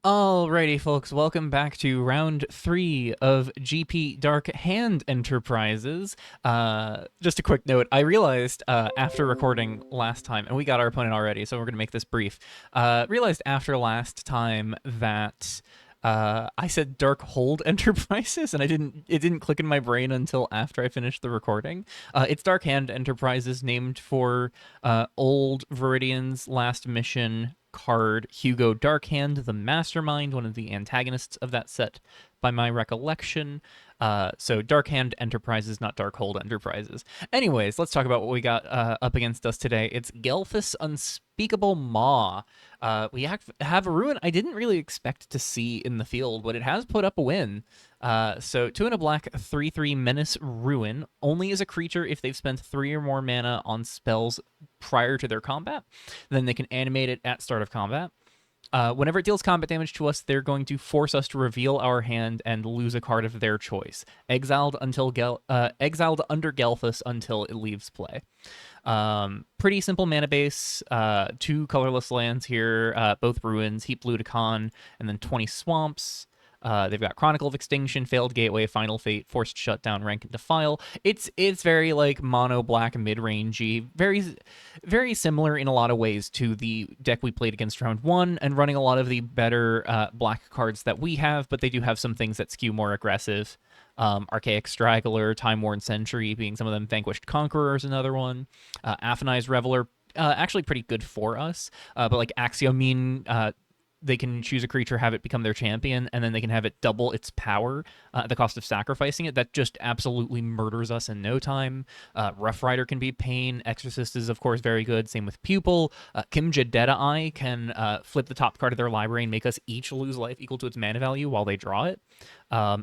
Alrighty, folks, welcome back to round 3 of GP Darkhand Enterprises. Just a quick note, I realized after recording last time, and we got our opponent already, so we're going to make this brief, realized after last time that I said Darkhold Enterprises, and it didn't click in my brain until after I finished the recording. It's Darkhand Enterprises, named for old Viridian's last mission card, Hugo Darkhand, the Mastermind, one of the antagonists of that set, by my recollection. So Darkhand Enterprises, not Darkhold Enterprises. Anyways, let's talk about what we got up against us today. It's Gelthis Unspeakable Maw. We have a ruin I didn't really expect to see in the field, but it has put up a win. So 2 and a black, 3/3 Menace Ruin, only as a creature if they've spent 3 or more mana on spells prior to their combat. Then they can animate it at start of combat. Whenever it deals combat damage to us, they're going to force us to reveal our hand and lose a card of their choice. Exiled exiled under Gelthis until it leaves play. Pretty simple mana base. 2 colorless lands here, both ruins, Heap Ludicon, and then 20 swamps. They've got Chronicle of Extinction, Failed Gateway, Final Fate, Forced Shutdown, Rank and Defile. It's very like mono black mid-rangey, very similar in a lot of ways to the deck we played against round 1, and running a lot of the better black cards that we have, but they do have some things that skew more aggressive. Archaic Straggler, Time Worn Sentry being some of them. Vanquished Conqueror is another one. Aphanize Reveler, actually pretty good for us, but like Axiomine, they can choose a creature, have it become their champion, and then they can have it double its power at the cost of sacrificing it. That just absolutely murders us in no time. Rough Rider can be pain. Exorcist is, of course, very good. Same with Pupil. Kimja Deadeye can flip the top card of their library and make us each lose life equal to its mana value while they draw it,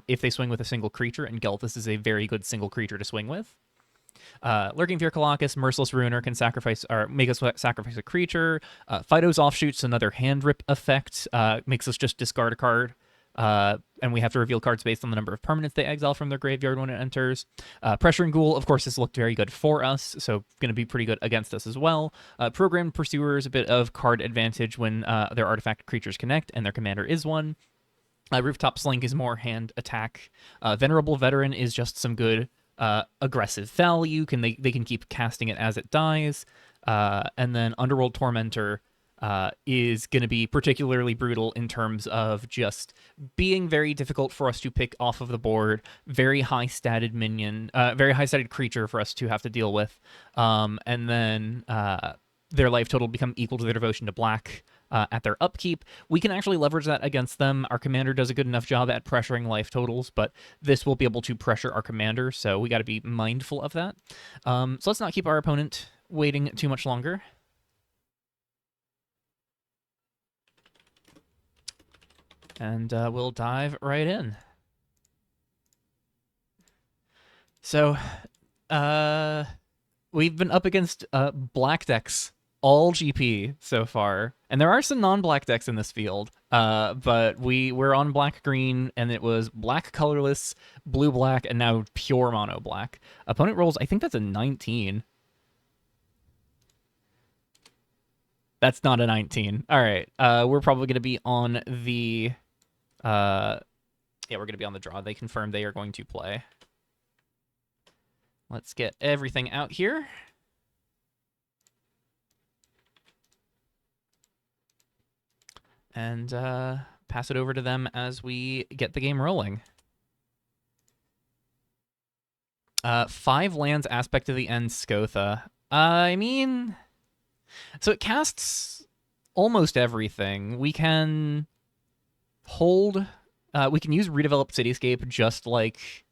if they swing with a single creature, and Gelthis is a very good single creature to swing with. Lurking Fear Colossus, Merciless Ruiner can sacrifice or make us sacrifice a creature. Fido's Offshoot's another hand rip effect, makes us just discard a card, and we have to reveal cards based on the number of permanents they exile from their graveyard when it enters. Pressuring Ghoul, of course, has looked very good for us, so going to be pretty good against us as well. Programmed Pursuers, a bit of card advantage when their artifact creatures connect, and their commander is one. Rooftop Slink is more hand attack. Venerable Veteran is just some good aggressive value. They can keep casting it as it dies. And then Underworld Tormentor is going to be particularly brutal in terms of just being very difficult for us to pick off of the board. Very high statted minion, very high statted creature for us to have to deal with. And then their life total become equal to their devotion to black at their upkeep. We can actually leverage that against them. Our commander does a good enough job at pressuring life totals, but this will be able to pressure our commander, so we got to be mindful of that. So let's not keep our opponent waiting too much longer. And we'll dive right in. So, we've been up against black decks all GP so far, and there are some non-black decks in this field, but we're on black-green, and it was black colorless, blue-black, and now pure mono-black. Opponent rolls, I think that's a 19. That's not a 19. All right, we're probably going to be on the... yeah, we're going to be on the draw. They confirmed they are going to play. Let's get everything out here. And pass it over to them as we get the game rolling. 5 lands, Aspect of the End, Skotha. I mean, so it casts almost everything. We can hold, we can use Redeveloped Cityscape just like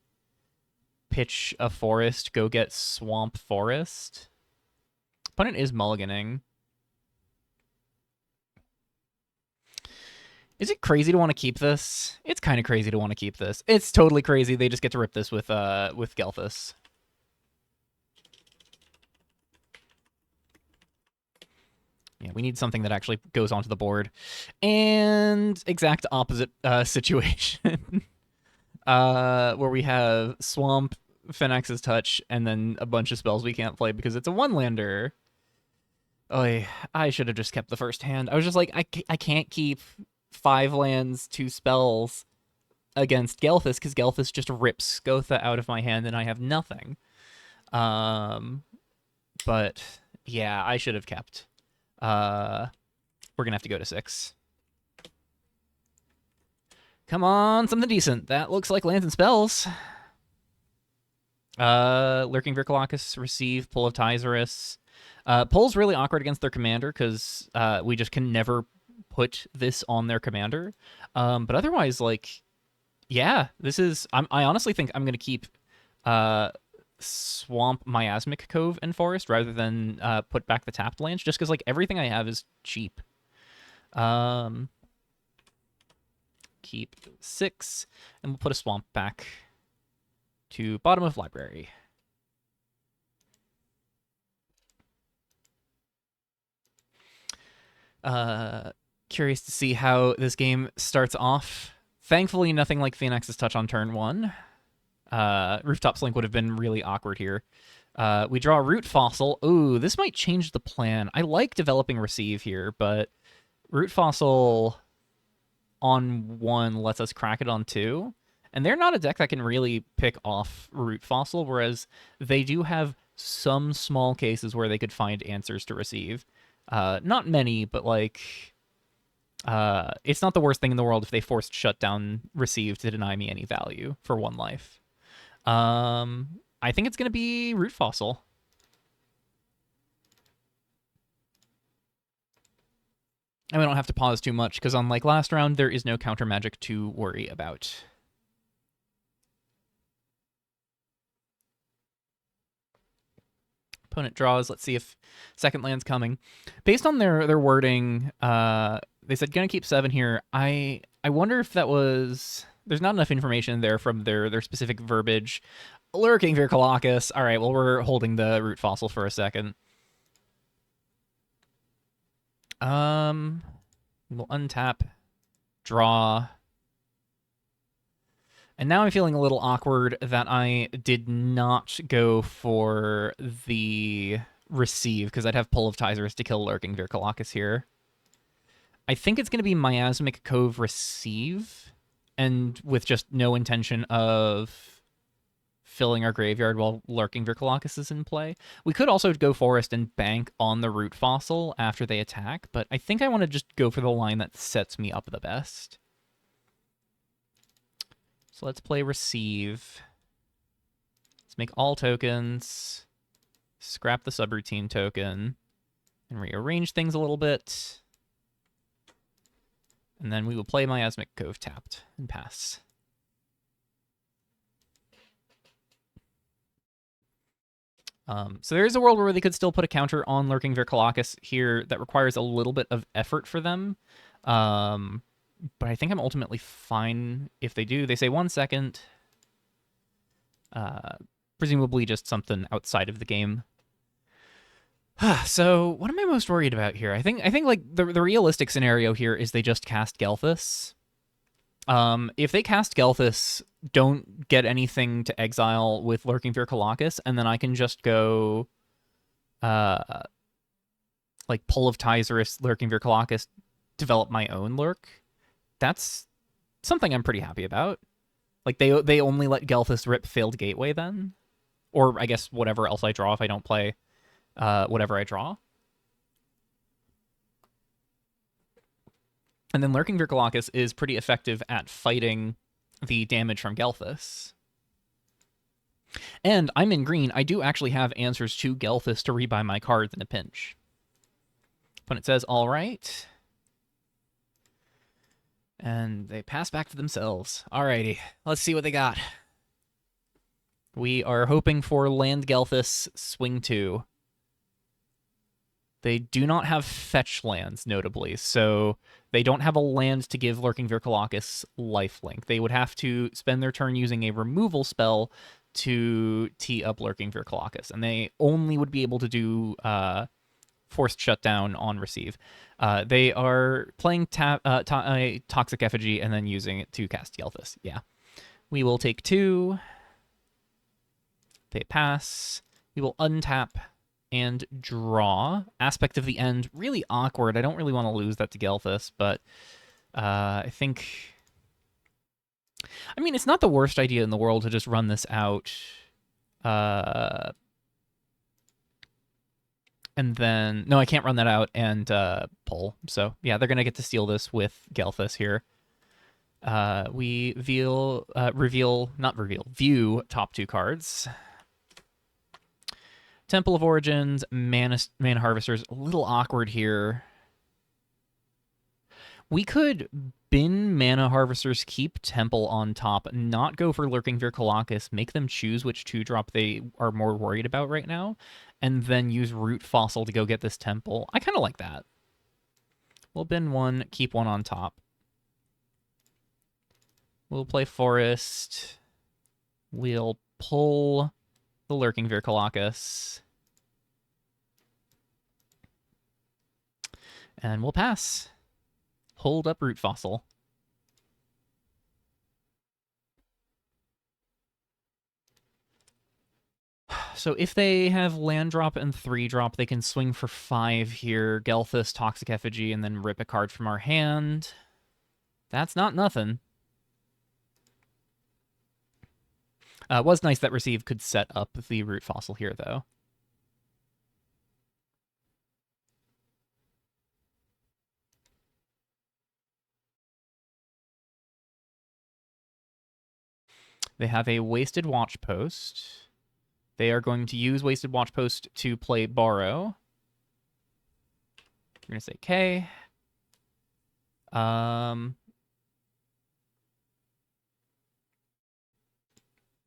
pitch a forest, go get Swamp Forest. Opponent is mulliganing. Is it crazy to want to keep this? It's kind of crazy to want to keep this. It's totally crazy. They just get to rip this with Gelthis. Yeah, we need something that actually goes onto the board. And exact opposite situation. Where we have Swamp, Phoenix's Touch, and then a bunch of spells we can't play because it's a one-lander. Oh, I should have just kept the first hand. I was just like, I can't keep 5 lands, 2 spells against Gelthis, because Gelthis just rips Gotha out of my hand and I have nothing. But yeah, I should have kept. We're gonna have to go to 6. Come on, something decent. That looks like lands and spells. Lurking Vircolacus, receive, Pull of Tizerus. Pull's really awkward against their commander because we just can never put this on their commander. But otherwise, like, yeah, this is... I honestly think I'm going to keep Swamp, Miasmic Cove, and Forest rather than put back the tapped lands, just because, like, everything I have is cheap. Keep 6, and we'll put a Swamp back to bottom of library. Curious to see how this game starts off. Thankfully, nothing like Phoenix's Touch on turn 1. Rooftop's Link would have been really awkward here. We draw a Root Fossil. Ooh, this might change the plan. I like developing Receive here, but Root Fossil on 1 lets us crack it on 2. And they're not a deck that can really pick off Root Fossil, whereas they do have some small cases where they could find answers to Receive. Not many, but, like, it's not the worst thing in the world if they forced shut down Receive to deny me any value for 1 life. I think it's going to be Root Fossil. And we don't have to pause too much, because unlike last round, there is no counter magic to worry about. Opponent draws. Let's see if second land's coming. Based on their wording, they said gonna keep 7 here. I wonder if that was... There's not enough information there from their specific verbiage. Lurking Vircolacus. All right, well, we're holding the Root Fossil for a second. We'll untap, draw. And now I'm feeling a little awkward that I did not go for the Receive, because I'd have Pull of Tizerus to kill Lurking Vircolacus here. I think it's going to be Miasmic Cove Receive, and with just no intention of filling our graveyard while Lurking Vircolacus is in play. We could also go Forest and bank on the Root Fossil after they attack, but I think I want to just go for the line that sets me up the best. So let's play Receive. Let's make all tokens, scrap the subroutine token, and rearrange things a little bit. And then we will play Miasmic Cove tapped and pass. So there is a world where they could still put a counter on Lurking Vircolacus here that requires a little bit of effort for them. But I think I'm ultimately fine if they do. They say 1 second. Presumably just something outside of the game. So what am I most worried about here? I think like the realistic scenario here is they just cast Gelthis. If they cast Gelthis, don't get anything to exile with Lurking Vircolacus, and then I can just go like Pull of Tizerus, Lurking Vircolacus, develop my own Lurk. That's something I'm pretty happy about. Like, they only let Gelthis rip Failed Gateway then? Or, I guess, whatever else I draw if I don't play whatever I draw. And then Lurking Vircolacus is pretty effective at fighting the damage from Gelthis. And I'm in green. I do actually have answers to Gelthis to rebuy my cards in a pinch. Opponent says, all right. And they pass back to themselves. Alrighty, let's see what they got. We are hoping for land Gelthis, swing 2. They do not have fetch lands, notably, so they don't have a land to give Lurking Vircolacus lifelink. They would have to spend their turn using a removal spell to tee up Lurking Vircolacus, and they only would be able to do forced shutdown on receive. They are playing Toxic Effigy and then using it to cast Gelthis. Yeah. We will take 2. They pass. We will untap and draw. Aspect of the End, really awkward. I don't really want to lose that to Gelthis, but I think... I mean, it's not the worst idea in the world to just run this out. And then... No, I can't run that out and pull. So, yeah, they're going to get to steal this with Gelthis here. We view top 2 cards. Temple of Origins, Mana Harvesters, a little awkward here. We could bin Mana Harvesters, keep Temple on top, not go for Lurking Virkolakis, make them choose which 2-drop they are more worried about right now, and then use Root Fossil to go get this Temple. I kind of like that. We'll bin 1, keep 1 on top. We'll play Forest. We'll pull the Lurking Virkolakis. And we'll pass. Hold up Root Fossil. So if they have land drop and 3-drop, they can swing for 5 here. Gelthis, Toxic Effigy, and then rip a card from our hand. That's not nothing. It was nice that Receive could set up the Root Fossil here, though. They have a Wasted Watch Post. They are going to use Wasted Watch Post to play Borrow. We're going to say K.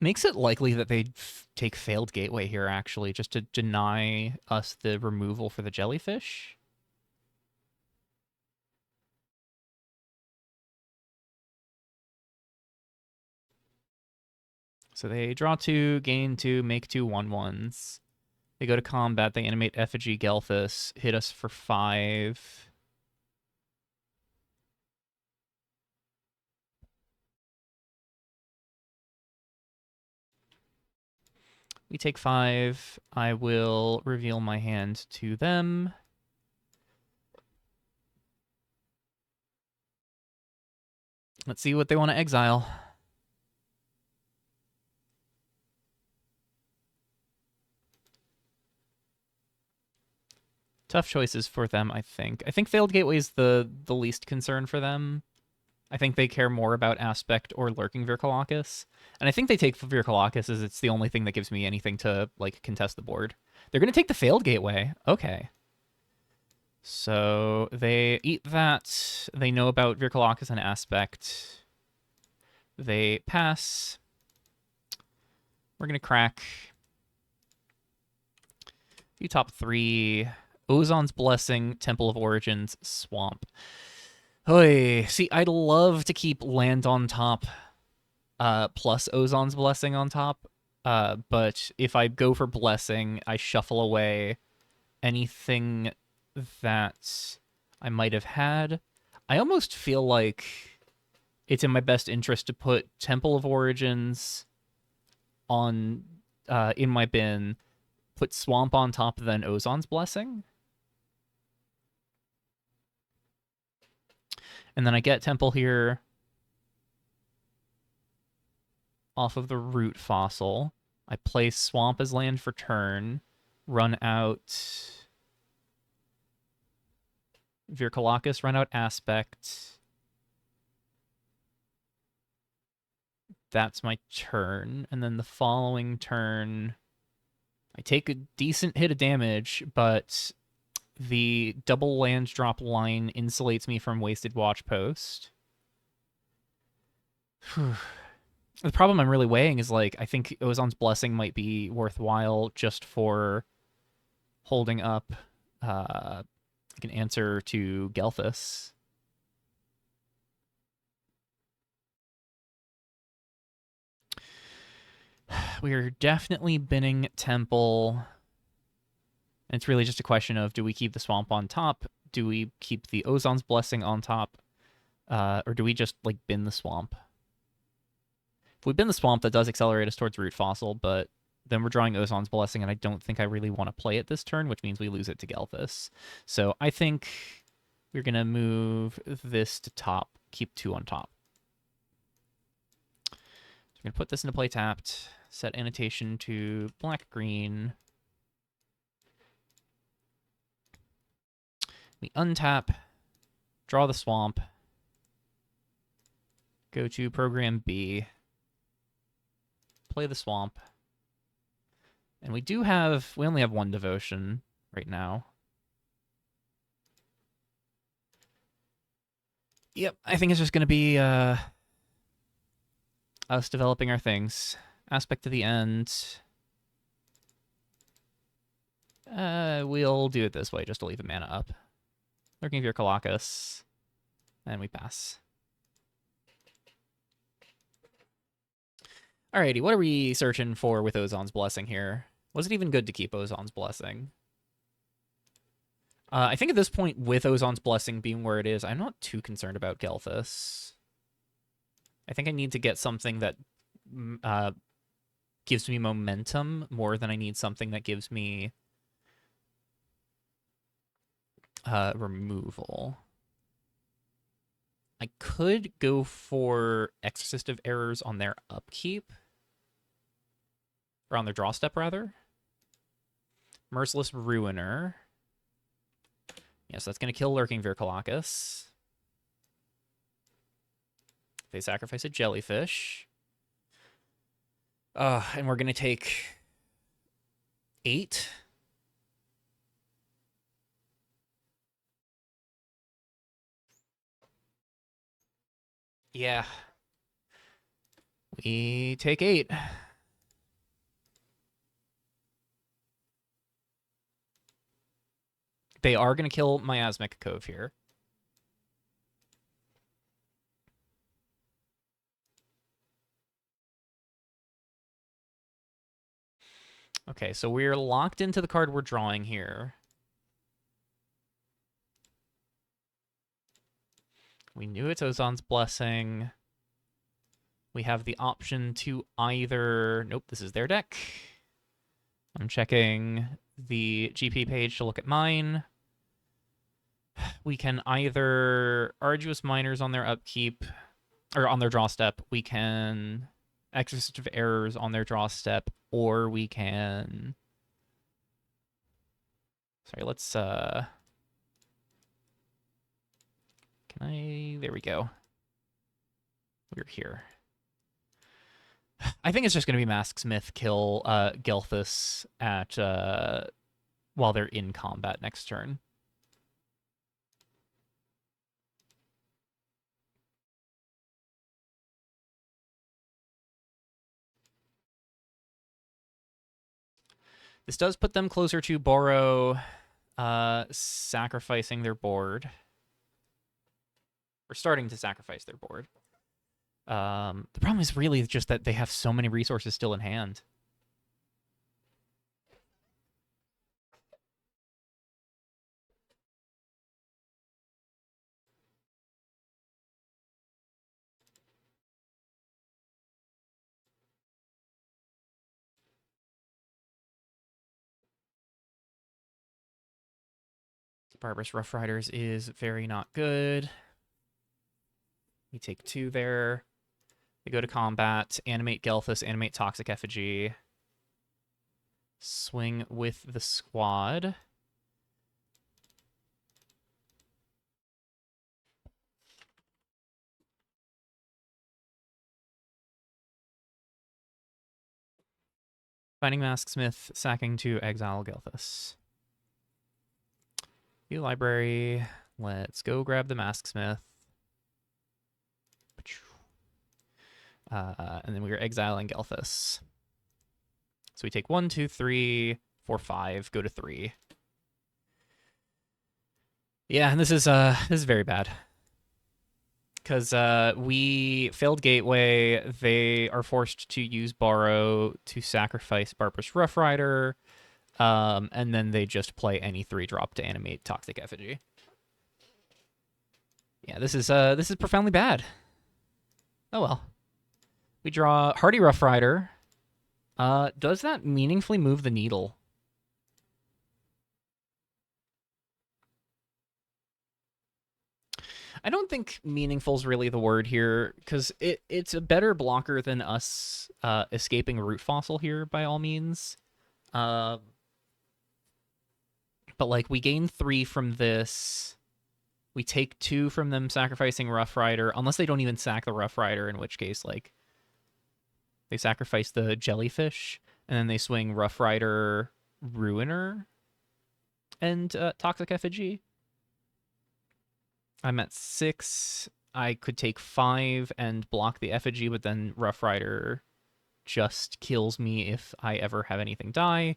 Makes it likely that they'd take Failed Gateway here, actually, just to deny us the removal for the Jellyfish. So they draw 2, gain 2, make 2 1/1s. They go to combat, they animate Effigy Gelthis, hit us for 5. We take 5. I will reveal my hand to them. Let's see what they want to exile. Tough choices for them, I think. I think Failed Gateway is the least concern for them. I think they care more about Aspect or Lurking Virkolakis. And I think they take Virkolakis as it's the only thing that gives me anything to, like, contest the board. They're going to take the Failed Gateway. Okay. So they eat that. They know about Virkolakis and Aspect. They pass. We're going to crack. You top 3. Ozon's Blessing, Temple of Origins, Swamp. Oy. See, I'd love to keep land on top plus Ozon's Blessing on top. But if I go for Blessing, I shuffle away anything that I might have had. I almost feel like it's in my best interest to put Temple of Origins on in my bin, put Swamp on top, then Ozon's Blessing. And then I get Temple here off of the Root Fossil. I play Swamp as land for turn, run out Virkolakis, run out Aspect. That's my turn. And then the following turn, I take a decent hit of damage, but the double land drop line insulates me from Wasted Watch Post. The problem I'm really weighing is, like, I think Ozon's Blessing might be worthwhile just for holding up an answer to Gelthis. We are definitely binning Temple. And it's really just a question of, do we keep the Swamp on top? Do we keep the Ozon's Blessing on top? Or do we just, like, bin the Swamp? If we bin the Swamp, that does accelerate us towards Root Fossil, but then we're drawing Ozon's Blessing, and I don't think I really want to play it this turn, which means we lose it to Gelthis. So I think we're going to move this to top, keep 2 on top. So we're going to put this into play tapped, set annotation to black-green. We untap, draw the swamp, go to program B, play the swamp, and we only have 1 devotion right now. Yep, I think it's just going to be us developing our things. Aspect to the end. We'll do it this way just to leave a mana up. Lurking for your Colossus, and we pass. Alrighty, what are we searching for with Ozon's Blessing here? Was it even good to keep Ozon's Blessing? I think at this point, with Ozon's Blessing being where it is, I'm not too concerned about Gelthis. I think I need to get something that gives me momentum more than I need something that gives me removal. I could go for Exorcist of Errors on their upkeep. Or on their draw step, rather. Merciless Ruiner. Yes, that's going to kill Lurking Vircolacus. They sacrifice a Jellyfish. And we're going to take 8. Yeah. We take 8. They are going to kill Miasmic Cove here. Okay, so we're locked into the card we're drawing here. We knew it's Ozon's Blessing. We have the option to either... Nope, this is their deck. I'm checking the GP page to look at mine. We can either Arduous Miners on their upkeep, or on their draw step. We can Exorcist of Errors on their draw step, or we can... Sorry, let's... Can I... There we go. We're here. I think it's just going to be Masksmith kill Gelthis at while they're in combat next turn. This does put them closer to Borrow sacrificing their board. Or starting to sacrifice their board. The problem is really just that they have so many resources still in hand. Barbarous Rough Riders is very not good. We take 2 there. They go to combat. Animate Gelthis, animate Toxic Effigy. Swing with the squad. Finding Masksmith, sacking to exile Gelthis. View library. Let's go grab the Masksmith. And then we are exiling Gelthis. So we take 1, 2, 3, 4, 5, go to 3. Yeah, and this is very bad. Because we failed Gateway. They are forced to use Borrow to sacrifice Barbarous Rough Rider. And then they just play any 3-drop to animate Toxic Effigy. Yeah, this is profoundly bad. Oh well. We draw Hardy Rough Rider. Does that meaningfully move the needle? I don't think meaningful's really the word here, because it's a better blocker than us escaping Root Fossil here, by all means. But, like, we gain 3 from this. We take 2 from them sacrificing Rough Rider, unless they don't even sack the Rough Rider, in which case, like, they sacrifice the Jellyfish, and then they swing Rough Rider, Ruiner, and Toxic Effigy. I'm at 6. I could take 5 and block the Effigy, but then Rough Rider just kills me if I ever have anything die.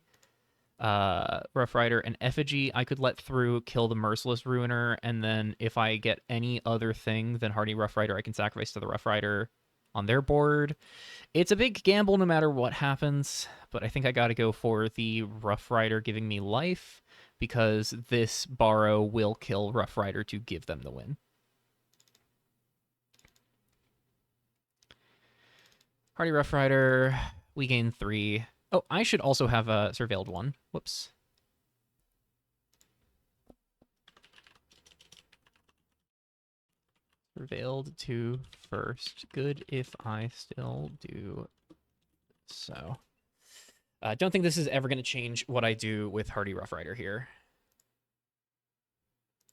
Rough Rider and Effigy I could let through, kill the Merciless Ruiner, and then if I get any other thing than Hardy Rough Rider, I can sacrifice to the Rough Rider on their board. It's a big gamble no matter what happens, but I think I gotta go for the Rough Rider giving me life, because this Borrow will kill Rough Rider to give them the win. Hardy Rough Rider, we gain 3. Oh, I should also have a Surveilled 1. Whoops. Surveilled 2 first. Good if I still do so. Don't think this is ever going to change what I do with Hardy Rough Rider here.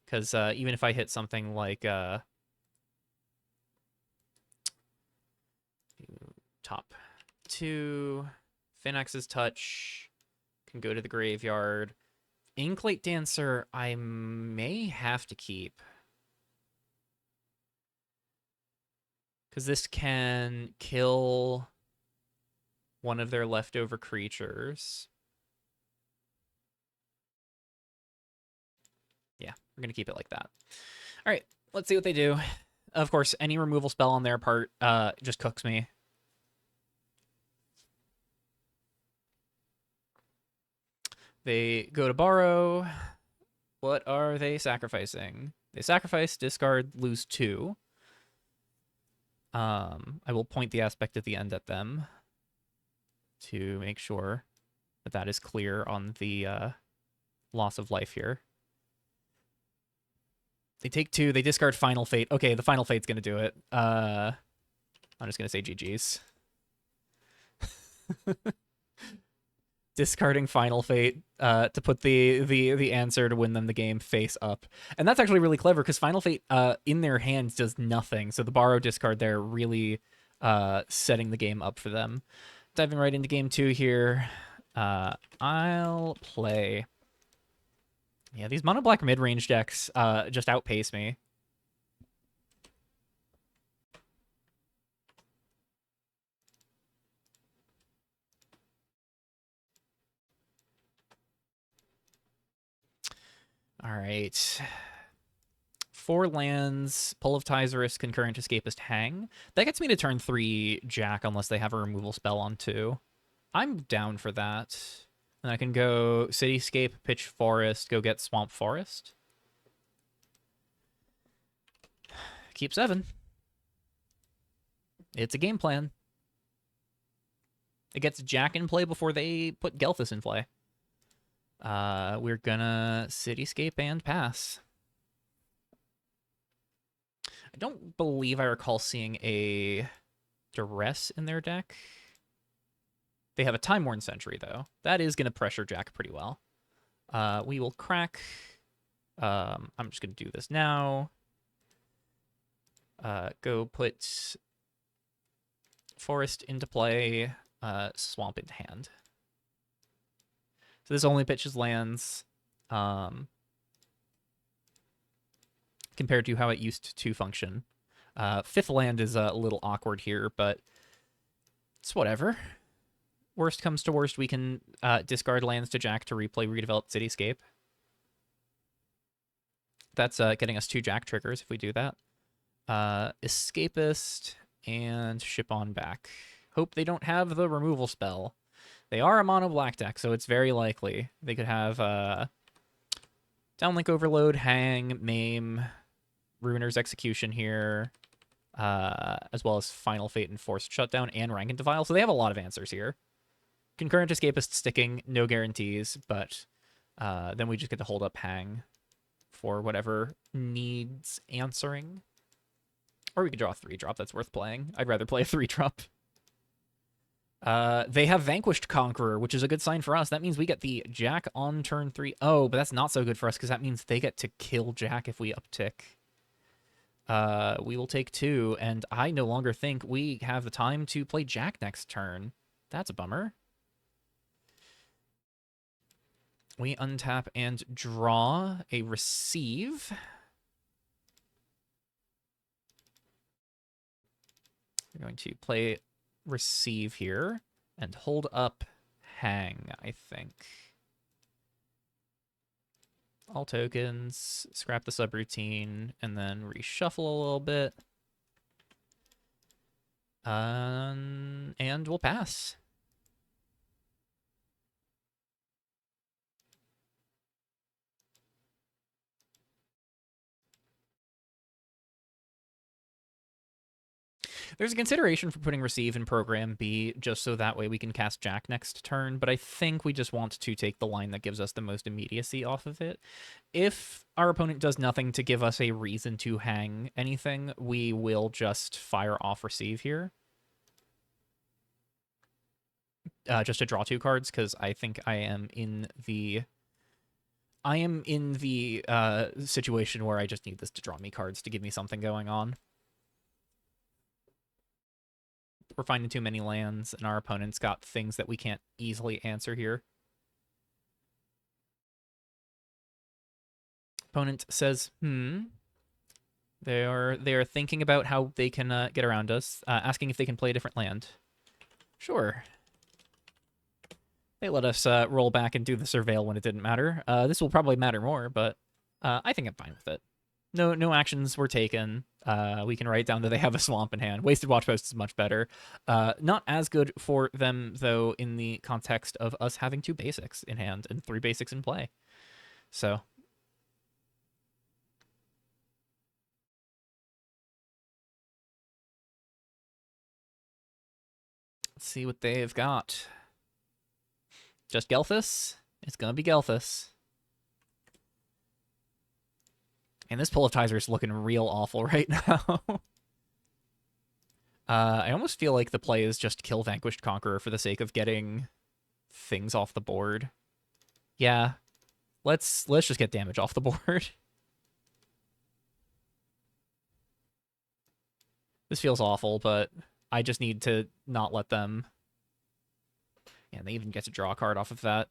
Because even if I hit something like top 2, Finax's Touch, can go to the graveyard. Inklate Dancer, I may have to keep. Because this can kill one of their leftover creatures. Yeah, we're going to keep it like that. All right, let's see what they do. Of course, any removal spell on their part just cooks me. They go to Borrow. What are they sacrificing? They sacrifice, discard, lose 2. I will point the aspect at the end at them to make sure that that is clear on the loss of life here. They take 2. They discard Final Fate. Okay, the Final Fate's going to do it. I'm just going to say GG's. Discarding Final Fate to put the answer to win them the game face up. And that's actually really clever, because Final Fate in their hands does nothing. So the Borrow discard there really setting the game up for them. Diving right into game 2 here. I'll play... Yeah, these mono black mid-range decks just outpace me. All right. 4 lands, Pull of Tizerus, Concurrent Escapist, Hang. That gets me to turn 3 Jack unless they have a removal spell on 2. I'm down for that. And I can go Cityscape, pitch Forest, go get Swamp Forest. Keep 7. It's a game plan. It gets Jack in play before they put Gelthis in play. We're gonna Cityscape and pass. I don't believe I recall seeing a Duress in their deck. They have a Time Worn Sentry, though. That is going to pressure Jack pretty well. We will crack. I'm just going to do this now. Go put Forest into play, Swamp into hand. So this only pitches lands compared to how it used to function. 5th land is a little awkward here, but it's whatever. Worst comes to worst, we can discard lands to Jack to replay Redeveloped Cityscape. That's getting us 2 Jack triggers if we do that. Escapist and ship on back. Hope they don't have the removal spell. They are a mono black deck, so it's very likely. They could have Downlink Overload, Hang, Maim, Ruiner's Execution here, as well as Final Fate and Forced Shutdown and Rank and Defile. So they have a lot of answers here. Concurrent Escapist sticking, no guarantees, but then we just get to hold up Hang. for whatever needs answering. Or we could draw a 3-drop. That's worth playing. I'd rather play a 3-drop. They have Vanquished Conqueror, which is a good sign for us. That means we get the Jack on turn 3. Oh, but that's not so good for us because that means they get to kill Jack if we uptick. We will take 2, and I no longer think we have the time to play Jack next turn. That's a bummer. We untap and draw a receive. We're going to play receive here and hold up hang, I think. All tokens, scrap the subroutine, and then reshuffle a little bit. And we'll pass. There's a consideration for putting receive in program B just so that way we can cast Jack next turn, but I think we just want to take the line that gives us the most immediacy off of it. If our opponent does nothing to give us a reason to hang anything, we will just fire off receive here. Just to draw 2 cards, because I think I am in the situation where I just need this to draw me cards to give me something going on. We're finding too many lands, and our opponent's got things that we can't easily answer here. Opponent says, They are thinking about how they can get around us, asking if they can play a different land. Sure. They let us roll back and do the surveil when it didn't matter. This will probably matter more, but I think I'm fine with it. No actions were taken. We can write down that they have a swamp in hand. Wasted Watch Post is much better. Not as good for them, though, in the context of us having 2 basics in hand and 3 basics in play. So let's see what they've got. Just Gelthis? It's gonna be Gelthis. And this Pullitizer is looking real awful right now. I almost feel like the play is just kill Vanquished Conqueror for the sake of getting things off the board. Yeah, let's just get damage off the board. This feels awful, but I just need to not let them... Yeah, they even get to draw a card off of that.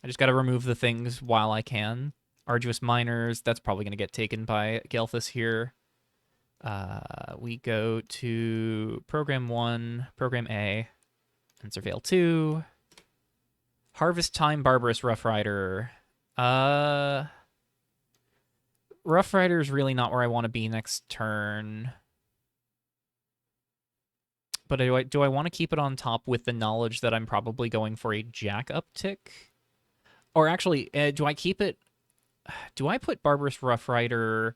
I just got to remove the things while I can. Arduous Miners, that's probably going to get taken by Gelthis here. We go to Program 1, Program A, and Surveil 2. Harvest Time, Barbarous Rough Rider. Rough Rider's really not where I want to be next turn. But do I want to keep it on top with the knowledge that I'm probably going for a Jack uptick? Or actually, do I keep it... Do I put Barbarous Rough Rider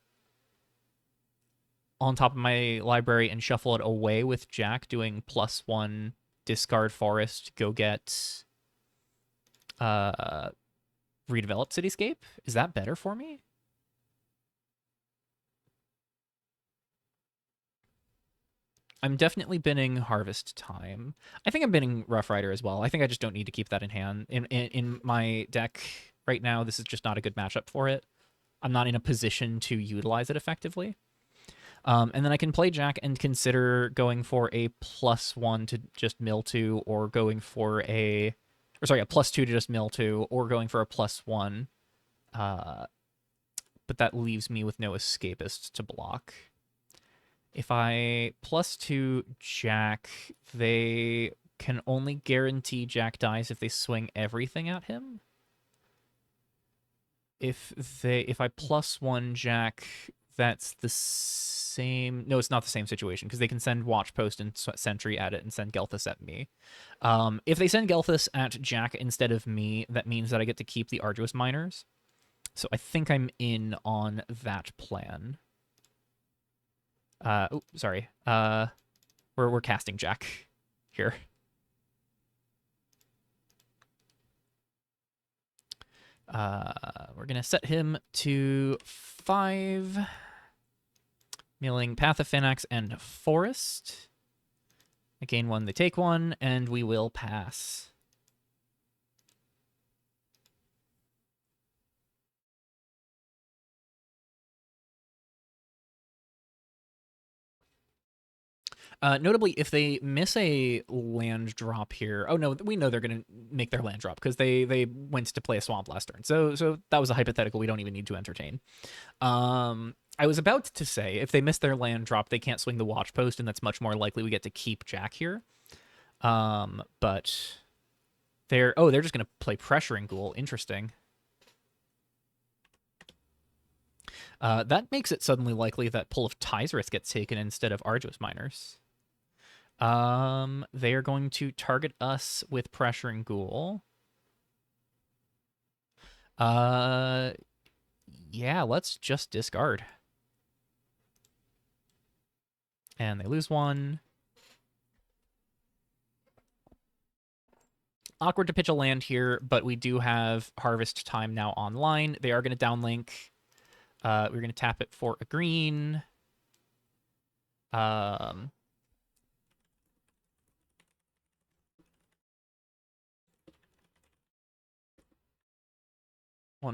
on top of my library and shuffle it away with Jack, doing +1, discard forest, go get redeveloped Cityscape? Is that better for me? I'm definitely binning Harvest Time. I think I'm binning Rough Rider as well. I think I just don't need to keep that in hand. In my deck right now, this is just not a good matchup for it. I'm not in a position to utilize it effectively. And then I can play Jack and consider going for a +1 to just mill 2, or going for a... Or sorry, a +2 to just mill 2, or going for a +1. But that leaves me with no Escapist to block. If I +2 Jack, they can only guarantee Jack dies if they swing everything at him. If I +1 Jack, that's the same... No, it's not the same situation, because they can send Watch Post and Sentry at it and send Gelthis at me. If they send Gelthis at Jack instead of me, that means that I get to keep the Arduous Miners. So I think I'm in on that plan. Oh, sorry. We're casting Jack here. We're going to set him to 5, milling Path of Phalanx and Forest. I gain 1, they take 1, and we will pass. Notably, if they miss a land drop here, oh no, we know they're going to make their land drop because they went to play a swamp last turn. So that was a hypothetical we don't even need to entertain. I was about to say if they miss their land drop, they can't swing the watch post, and that's much more likely we get to keep Jack here. But they're just going to play Pressuring Ghoul. Interesting. That makes it suddenly likely that Pull of Tizereth gets taken instead of Arduous Miners. They are going to target us with Pressuring Ghoul. Yeah, let's just discard. And they lose 1. Awkward to pitch a land here, but we do have Harvest Time now online. They are going to downlink. We're going to tap it for a green. One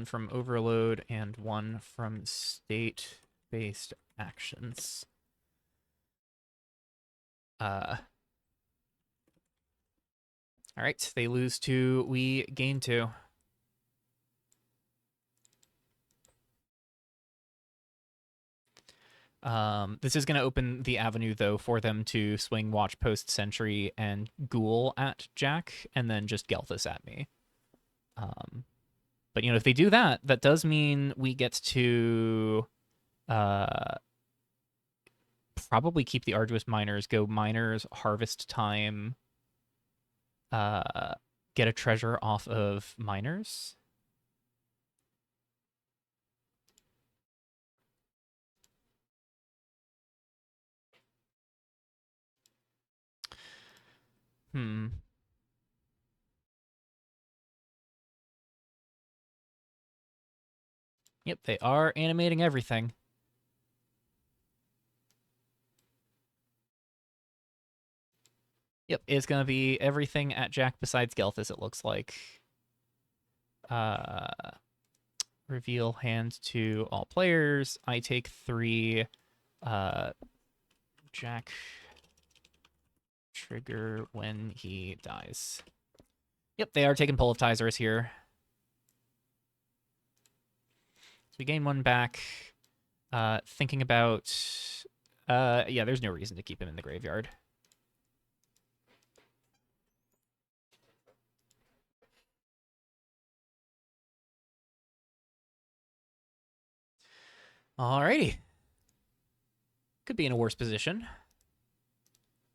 from Overload and 1 from state-based actions. All right, they lose 2, we gain 2. This is going to open the avenue, though, for them to swing Watch Post, Sentry, and Ghoul at Jack, and then just Gelthis at me. But, if they do that, that does mean we get to probably keep the Arduous Miners, go Miners, Harvest Time, get a treasure off of Miners. Yep, they are animating everything. Yep, it's going to be everything at Jack besides Gelthis, it looks like. Reveal hand to all players. I take 3. Jack trigger when he dies. Yep, they are taking Pull of Tizereth here. So we gain 1 back. Thinking about... yeah, there's no reason to keep him in the graveyard. Alrighty. Could be in a worse position.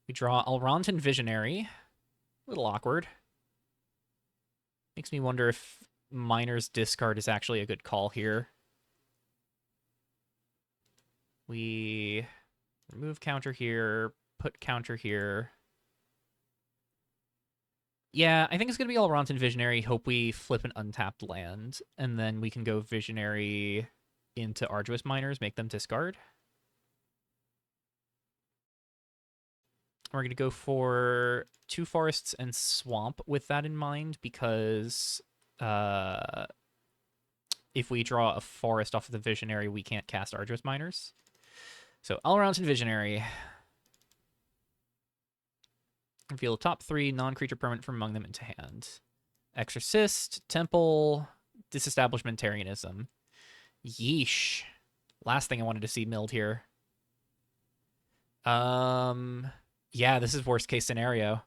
We draw Alrontan Visionary. A little awkward. Makes me wonder if Miner's discard is actually a good call here. We remove counter here, put counter here. Yeah, I think it's going to be Alrontan Visionary. Hope we flip an untapped land, and then we can go Visionary into Arduous Miners, make them discard. We're going to go for 2 forests and swamp with that in mind, because if we draw a forest off of the Visionary, we can't cast Arduous Miners. So Alrontan Visionary. Reveal top 3 non-creature permanent from among them into hand. Exorcist, Temple, Disestablishmentarianism. Yeesh. Last thing I wanted to see milled here. Yeah, this is worst case scenario.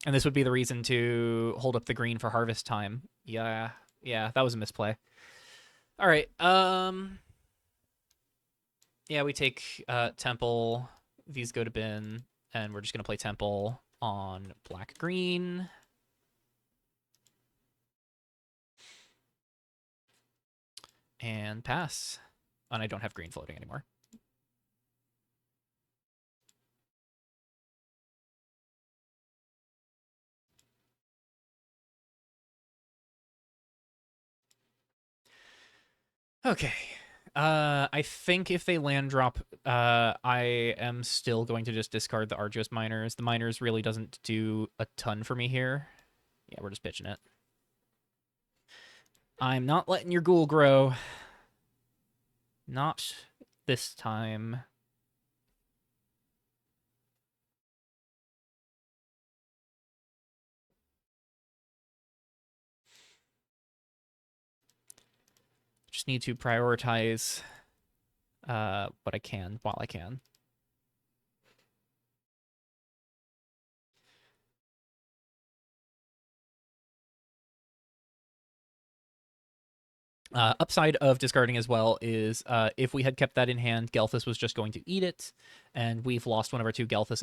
And this would be the reason to hold up the green for Harvest Time. Yeah, that was a misplay. All right. Yeah, we take Temple. These go to bin, and we're just gonna play Temple on black-green. And pass. And I don't have green floating anymore. Okay. I think if they land drop, I am still going to just discard the Arduous Miners. The Miners really doesn't do a ton for me here. Yeah, we're just pitching it. I'm not letting your ghoul grow. Not this time. Just need to prioritize what I can while I can. Upside of discarding as well is if we had kept that in hand, Gelthis was just going to eat it, and we've lost one of our two Gelthis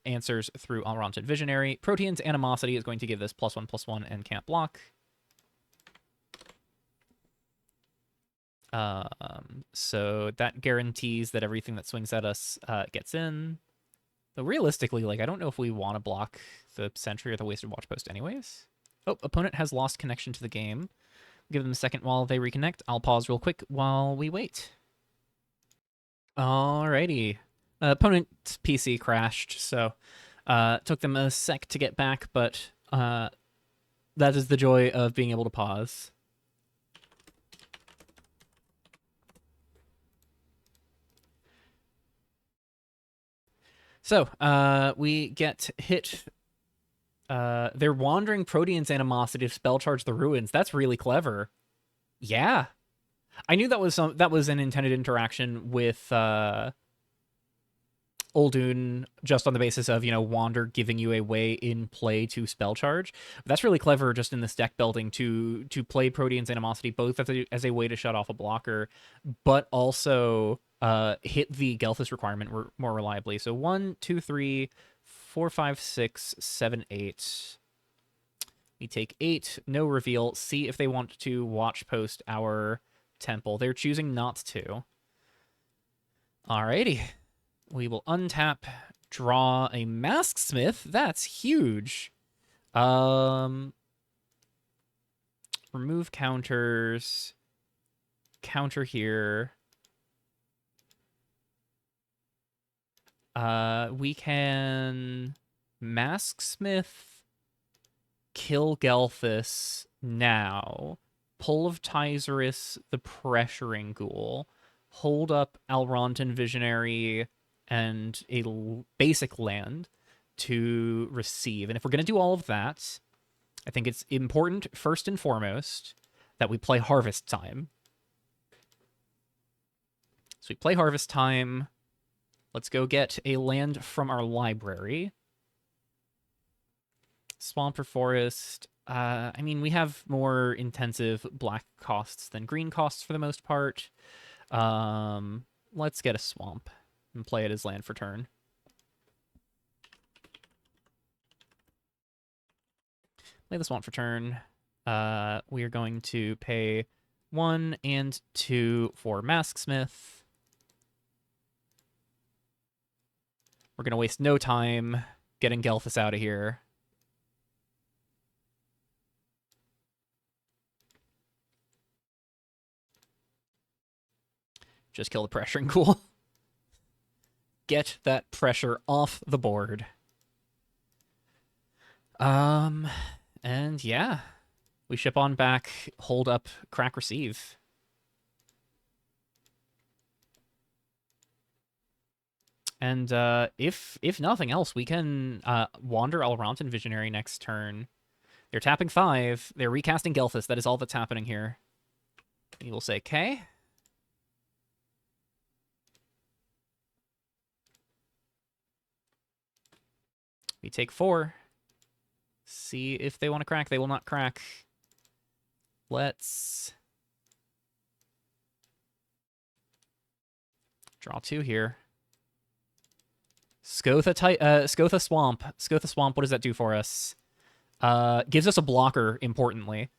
answers through Alronted Visionary. Protean's Animosity is going to give this +1/+1 and can't block. So that guarantees that everything that swings at us gets in. Though realistically, like, I don't know if we want to block the Sentry or the Wasted Watch Post anyways. Oh, opponent has lost connection to the game. Give them a second while they reconnect. I'll pause real quick while we wait. Alrighty. Opponent's PC crashed, so took them a sec to get back, but that is the joy of being able to pause. So, we get hit. They're Wandering Protean's Animosity to spell charge the Ruins. That's really clever. Yeah. I knew that was an intended interaction with Uldun just on the basis of, Wander giving you a way in play to spell charge. But that's really clever just in this deck building to play Protean's Animosity both as a way to shut off a blocker, but also hit the Gelthis requirement more reliably. So 1, 2, 3, 4, 5, 6, 7, 8. We take 8, no reveal. See if they want to watch post our temple. They're choosing not to. Alrighty. We will untap, draw a Masksmith. That's huge. Remove counters. Counter here. We can Masksmith, kill Gelthis now. Pull of Tyzerus, the Pressuring Ghoul. Hold up Alrontan Visionary and a basic land to receive. And if we're going to do all of that, I think it's important, first and foremost, that we play Harvest Time. So we play Harvest Time. Let's go get a land from our library. Swamp or Forest. I mean, we have more intensive black costs than green costs for the most part. Let's get a Swamp and play it as land for turn. Play the Swamp for turn. We are going to pay 1 and 2 for Masksmith. We're going to waste no time getting Gelthis out of here. Just kill the Pressuring Ghoul. Get that pressure off the board. And yeah. We ship on back, hold up, crack, receive. And if nothing else, we can wander Alrontan Visionary next turn. They're tapping 5. They're recasting Gelthis. That is all that's happening here. We will say K. We take 4. See if they want to crack. They will not crack. Let's draw 2 here. Scotha Swamp. Scotha Swamp, what does that do for us? Gives us a blocker, importantly.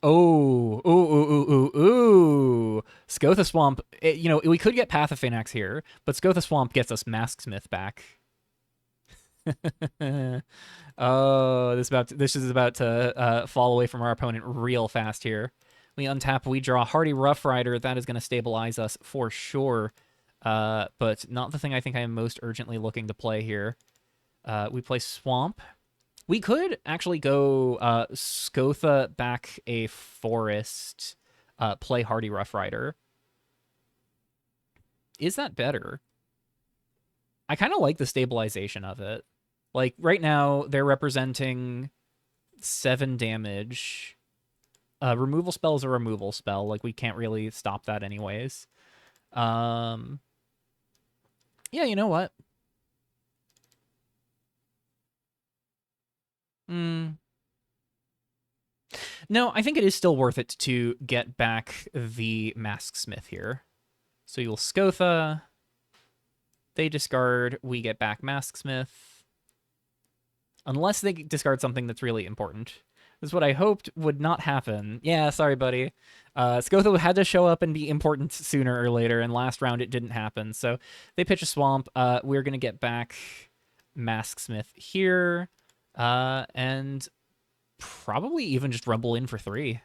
Ooh. Scotha Swamp. We could get Path of Phaenax here, but Scotha Swamp gets us Masksmith back. Oh, this is about to fall away from our opponent real fast here. We untap, we draw Hardy Rough Rider. That is going to stabilize us for sure. But not the thing I think I am most urgently looking to play here. We play Swamp. We could actually go Skotha back a Forest, play Hardy Rough Rider. Is that better? I kind of like the stabilization of it. Like, right now, they're representing 7 damage. Removal spell is a removal spell. Like, we can't really stop that anyways. Yeah, you know what? No, I think it is still worth it to get back the Mask Smith here. So you'll Skotha. They discard. We get back Mask Smith. Unless they discard something that's really important. This is what I hoped would not happen. Yeah, sorry, buddy. Skotha had to show up and be important sooner or later, and last round it didn't happen. So they pitch a Swamp. We're going to get back Mask Smith here. And probably even just rumble in for 3.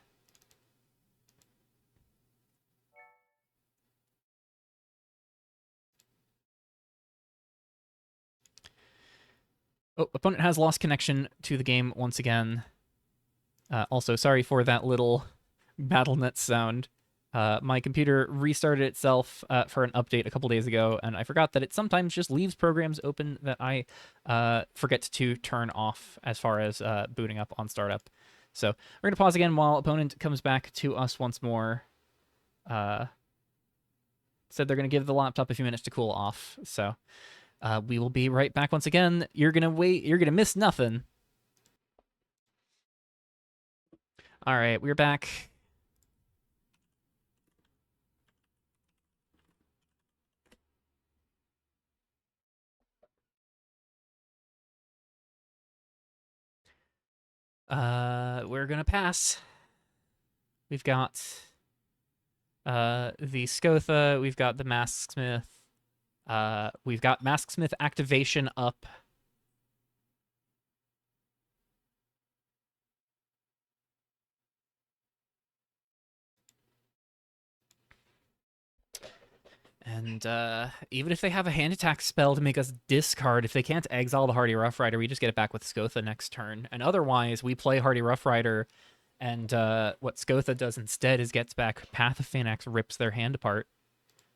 Oh, opponent has lost connection to the game once again. Also, sorry for that little BattleNet sound. My computer restarted itself for an update a couple days ago, and I forgot that it sometimes just leaves programs open that I forget to turn off as far as booting up on startup. So we're going to pause again while opponent comes back to us once more. Said they're going to give the laptop a few minutes to cool off, so we will be right back once again. You're going to wait. You're going to miss nothing. All right, we're back. We're gonna pass. We've got the Skotha. We've got the Mask Smith. We've got Mask Smith activation up. And even if they have a hand attack spell to make us discard, if they can't exile the Hardy Rough Rider, we just get it back with Skotha next turn. And otherwise, we play Hardy Rough Rider, and what Skotha does instead is gets back Path of Phaenax, rips their hand apart.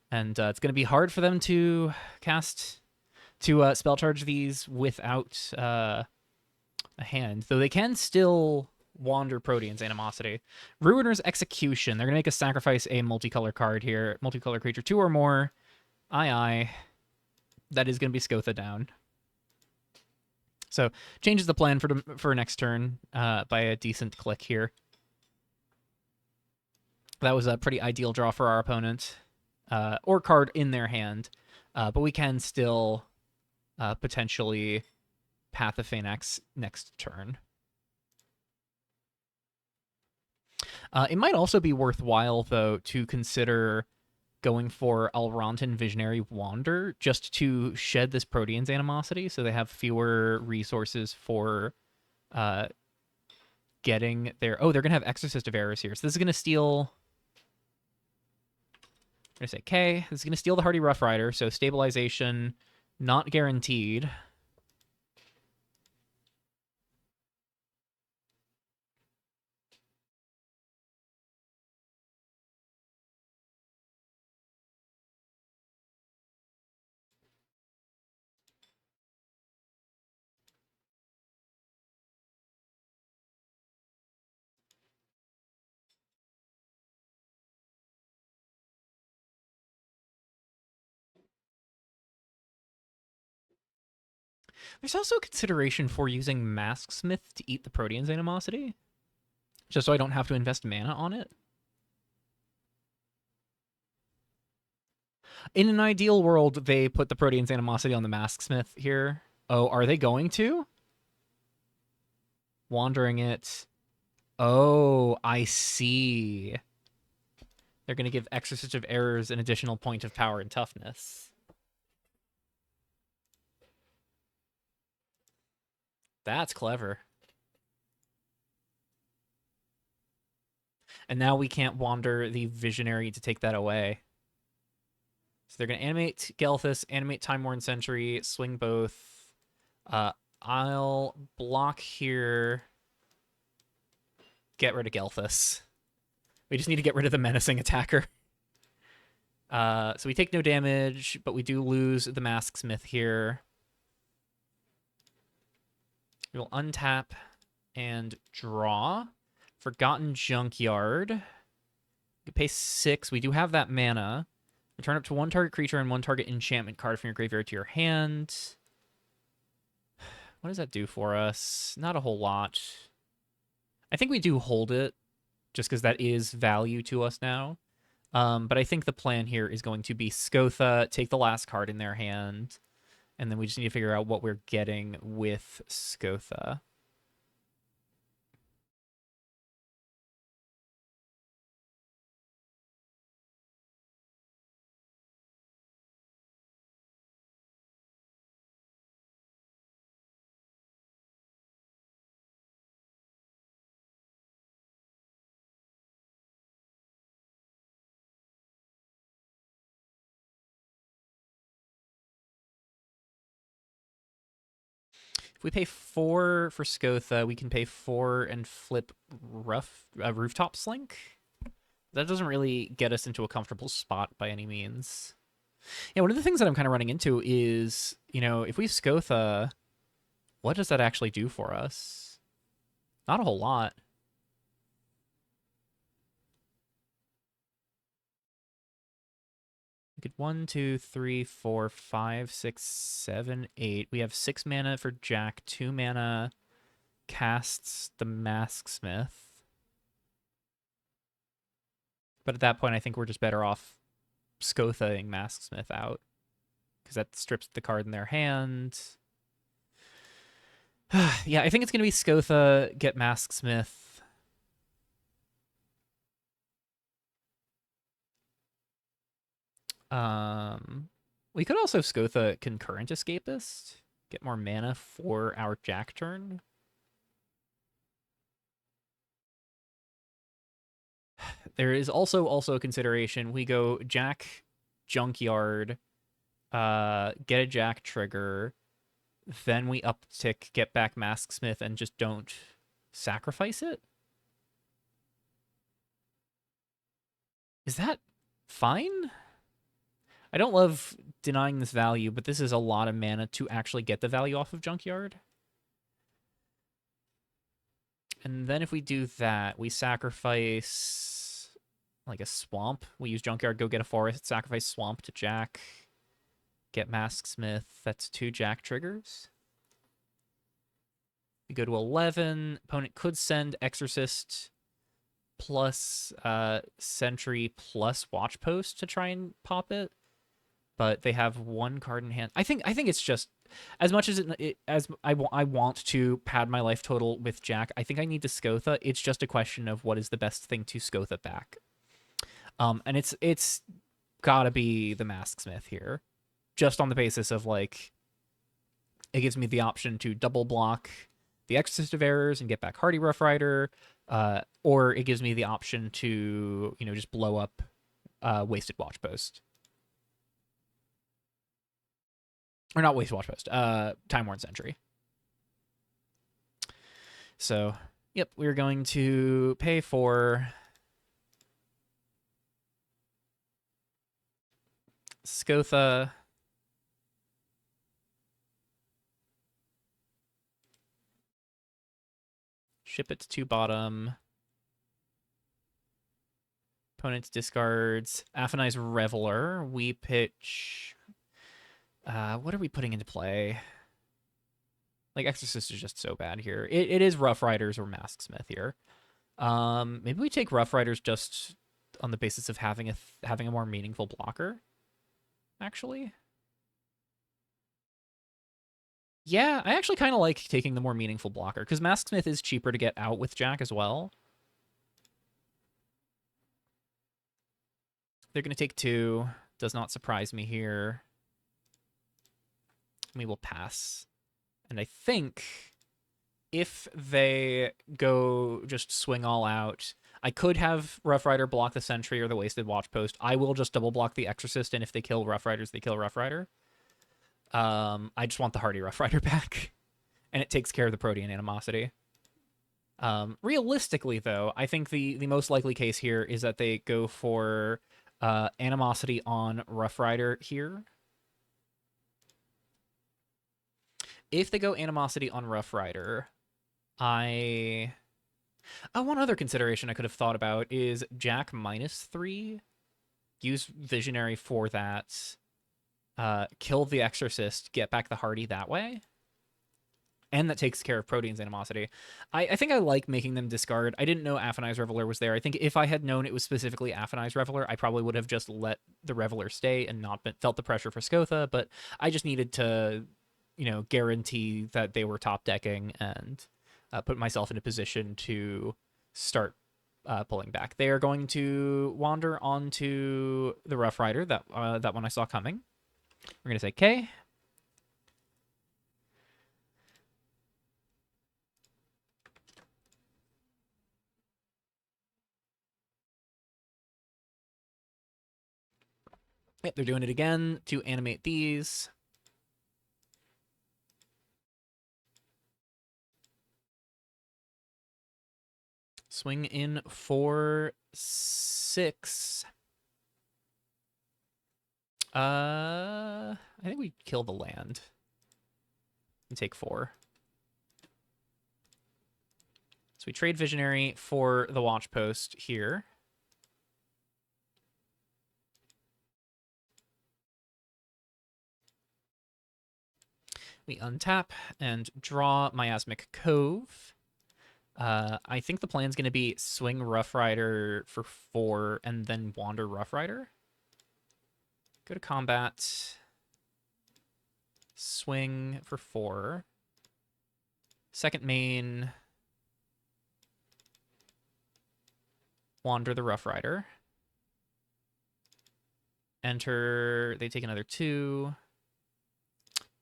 And it's going to be hard for them to spell charge these without a hand, though they can still wander Protean's Animosity. Ruiner's Execution. They're going to make us sacrifice a multicolor card here. Multicolor creature, 2 or more. Aye. That is going to be Skotha down. So changes the plan for next turn by a decent click here. That was a pretty ideal draw for our opponent. Or card in their hand. But we can still potentially Path of Phaenax next turn. It might also be worthwhile, though, to consider going for Alrontan Visionary Wander just to shed this Protean's Animosity so they have fewer resources for getting their... Oh, they're going to have Exorcist of Errors here. So this is going to steal... I'm going to say K. This is going to steal the Hardy Rough Rider, so stabilization not guaranteed. There's also consideration for using Mask Smith to eat the Protean's Animosity, just so I don't have to invest mana on it. In an ideal world, they put the Protean's Animosity on the Mask Smith here. Oh, are they going to? Wandering it. Oh, I see. They're going to give Exorcist of Errors an additional point of power and toughness. That's clever. And now we can't wander the Visionary to take that away. So they're going to animate Gelthis, animate Time Worn Sentry, swing both. I'll block here. Get rid of Gelthis. We just need to get rid of the menacing attacker. So we take no damage, but we do lose the Masksmith here. We will untap and draw. Forgotten Junkyard. You pay 6. We do have that mana. Return up to 1 target creature and 1 target enchantment card from your graveyard to your hand. What does that do for us? Not a whole lot. I think we do hold it, just because that is value to us now. But I think the plan here is going to be Skotha, take the last card in their hand, and then we just need to figure out what we're getting with Skotha. If we pay 4 for Skotha, we can pay 4 and flip Rooftop Slink. That doesn't really get us into a comfortable spot by any means. Yeah, one of the things that I'm kind of running into is, if we Skotha, what does that actually do for us? Not a whole lot. We could 1, 2, 3, 4, 5, 6, 7, 8. We have 6 mana for Jack, 2 mana casts the Masksmith. But at that point, I think we're just better off Skotha-ing Masksmith out, because that strips the card in their hand. Yeah, I think it's going to be Skotha, get Masksmith. We could also Skotha Concurrent Escapist, get more mana for our Jack turn. There is also a consideration. We go Jack Junkyard, get a Jack trigger, then we uptick, get back Masksmith, and just don't sacrifice it. Is that fine? I don't love denying this value, but this is a lot of mana to actually get the value off of Junkyard. And then if we do that, we sacrifice like a swamp. We use Junkyard, go get a forest, sacrifice swamp to Jack, get Masksmith. That's 2 Jack triggers. We go to 11. Opponent could send Exorcist plus Sentry plus Watchpost to try and pop it, but they have 1 card in hand. I think it's just, as much as I want to pad my life total with Jack, I think I need to Skotha. It's just a question of what is the best thing to Skotha back. And it's gotta be the Masksmith here, just on the basis of, like, it gives me the option to double block the Exorcist of Errors and get back Hardy Rough Rider, or it gives me the option to, just blow up Wasted Watchpost. Or not Wasted Watchpost, Time Worn Sentry. So, yep, we're going to pay for Skotha. Ship it to 2 bottom. Opponent discards Aphanize Reveler. We pitch... what are we putting into play? Like, Exorcist is just so bad here. It is Rough Riders or Masksmith here. Maybe we take Rough Riders just on the basis of having a more meaningful blocker, actually. Yeah, I actually kind of like taking the more meaningful blocker, because Masksmith is cheaper to get out with Jack as well. They're going to take 2. Does not surprise me here. We will pass. And I think if they go just swing all out, I could have Rough Rider block the Sentry or the Wasted Watchpost. I will just double block the Exorcist, and if they kill Rough Riders, they kill Rough Rider. I just want the Hardy Rough Rider back, and it takes care of the Protean Animosity. Realistically, though, I think the most likely case here is that they go for Animosity on Rough Rider here. If they go Animosity on Rough Rider, one other consideration I could have thought about is Jack -3. Use Visionary for that. Kill the Exorcist, get back the Hardy that way. And that takes care of Protean's Animosity. I think I like making them discard. I didn't know Aphanize Reveler was there. I think if I had known it was specifically Aphanize Reveler, I probably would have just let the Reveler stay and not felt the pressure for Skotha, but I just needed to, guarantee that they were top decking and put myself in a position to start pulling back. They are going to wander onto the Rough Rider, that one I saw coming. We're going to say K. Yep, they're doing it again to animate these. Swing in for 6. I think we kill the land and take 4. So we trade Visionary for the Watchpost here. We untap and draw Miasmic Cove. I think the plan's going to be swing Rough Rider for 4 and then wander Rough Rider. Go to combat. Swing for 4. Second main. Wander the Rough Rider. Enter. They take another 2.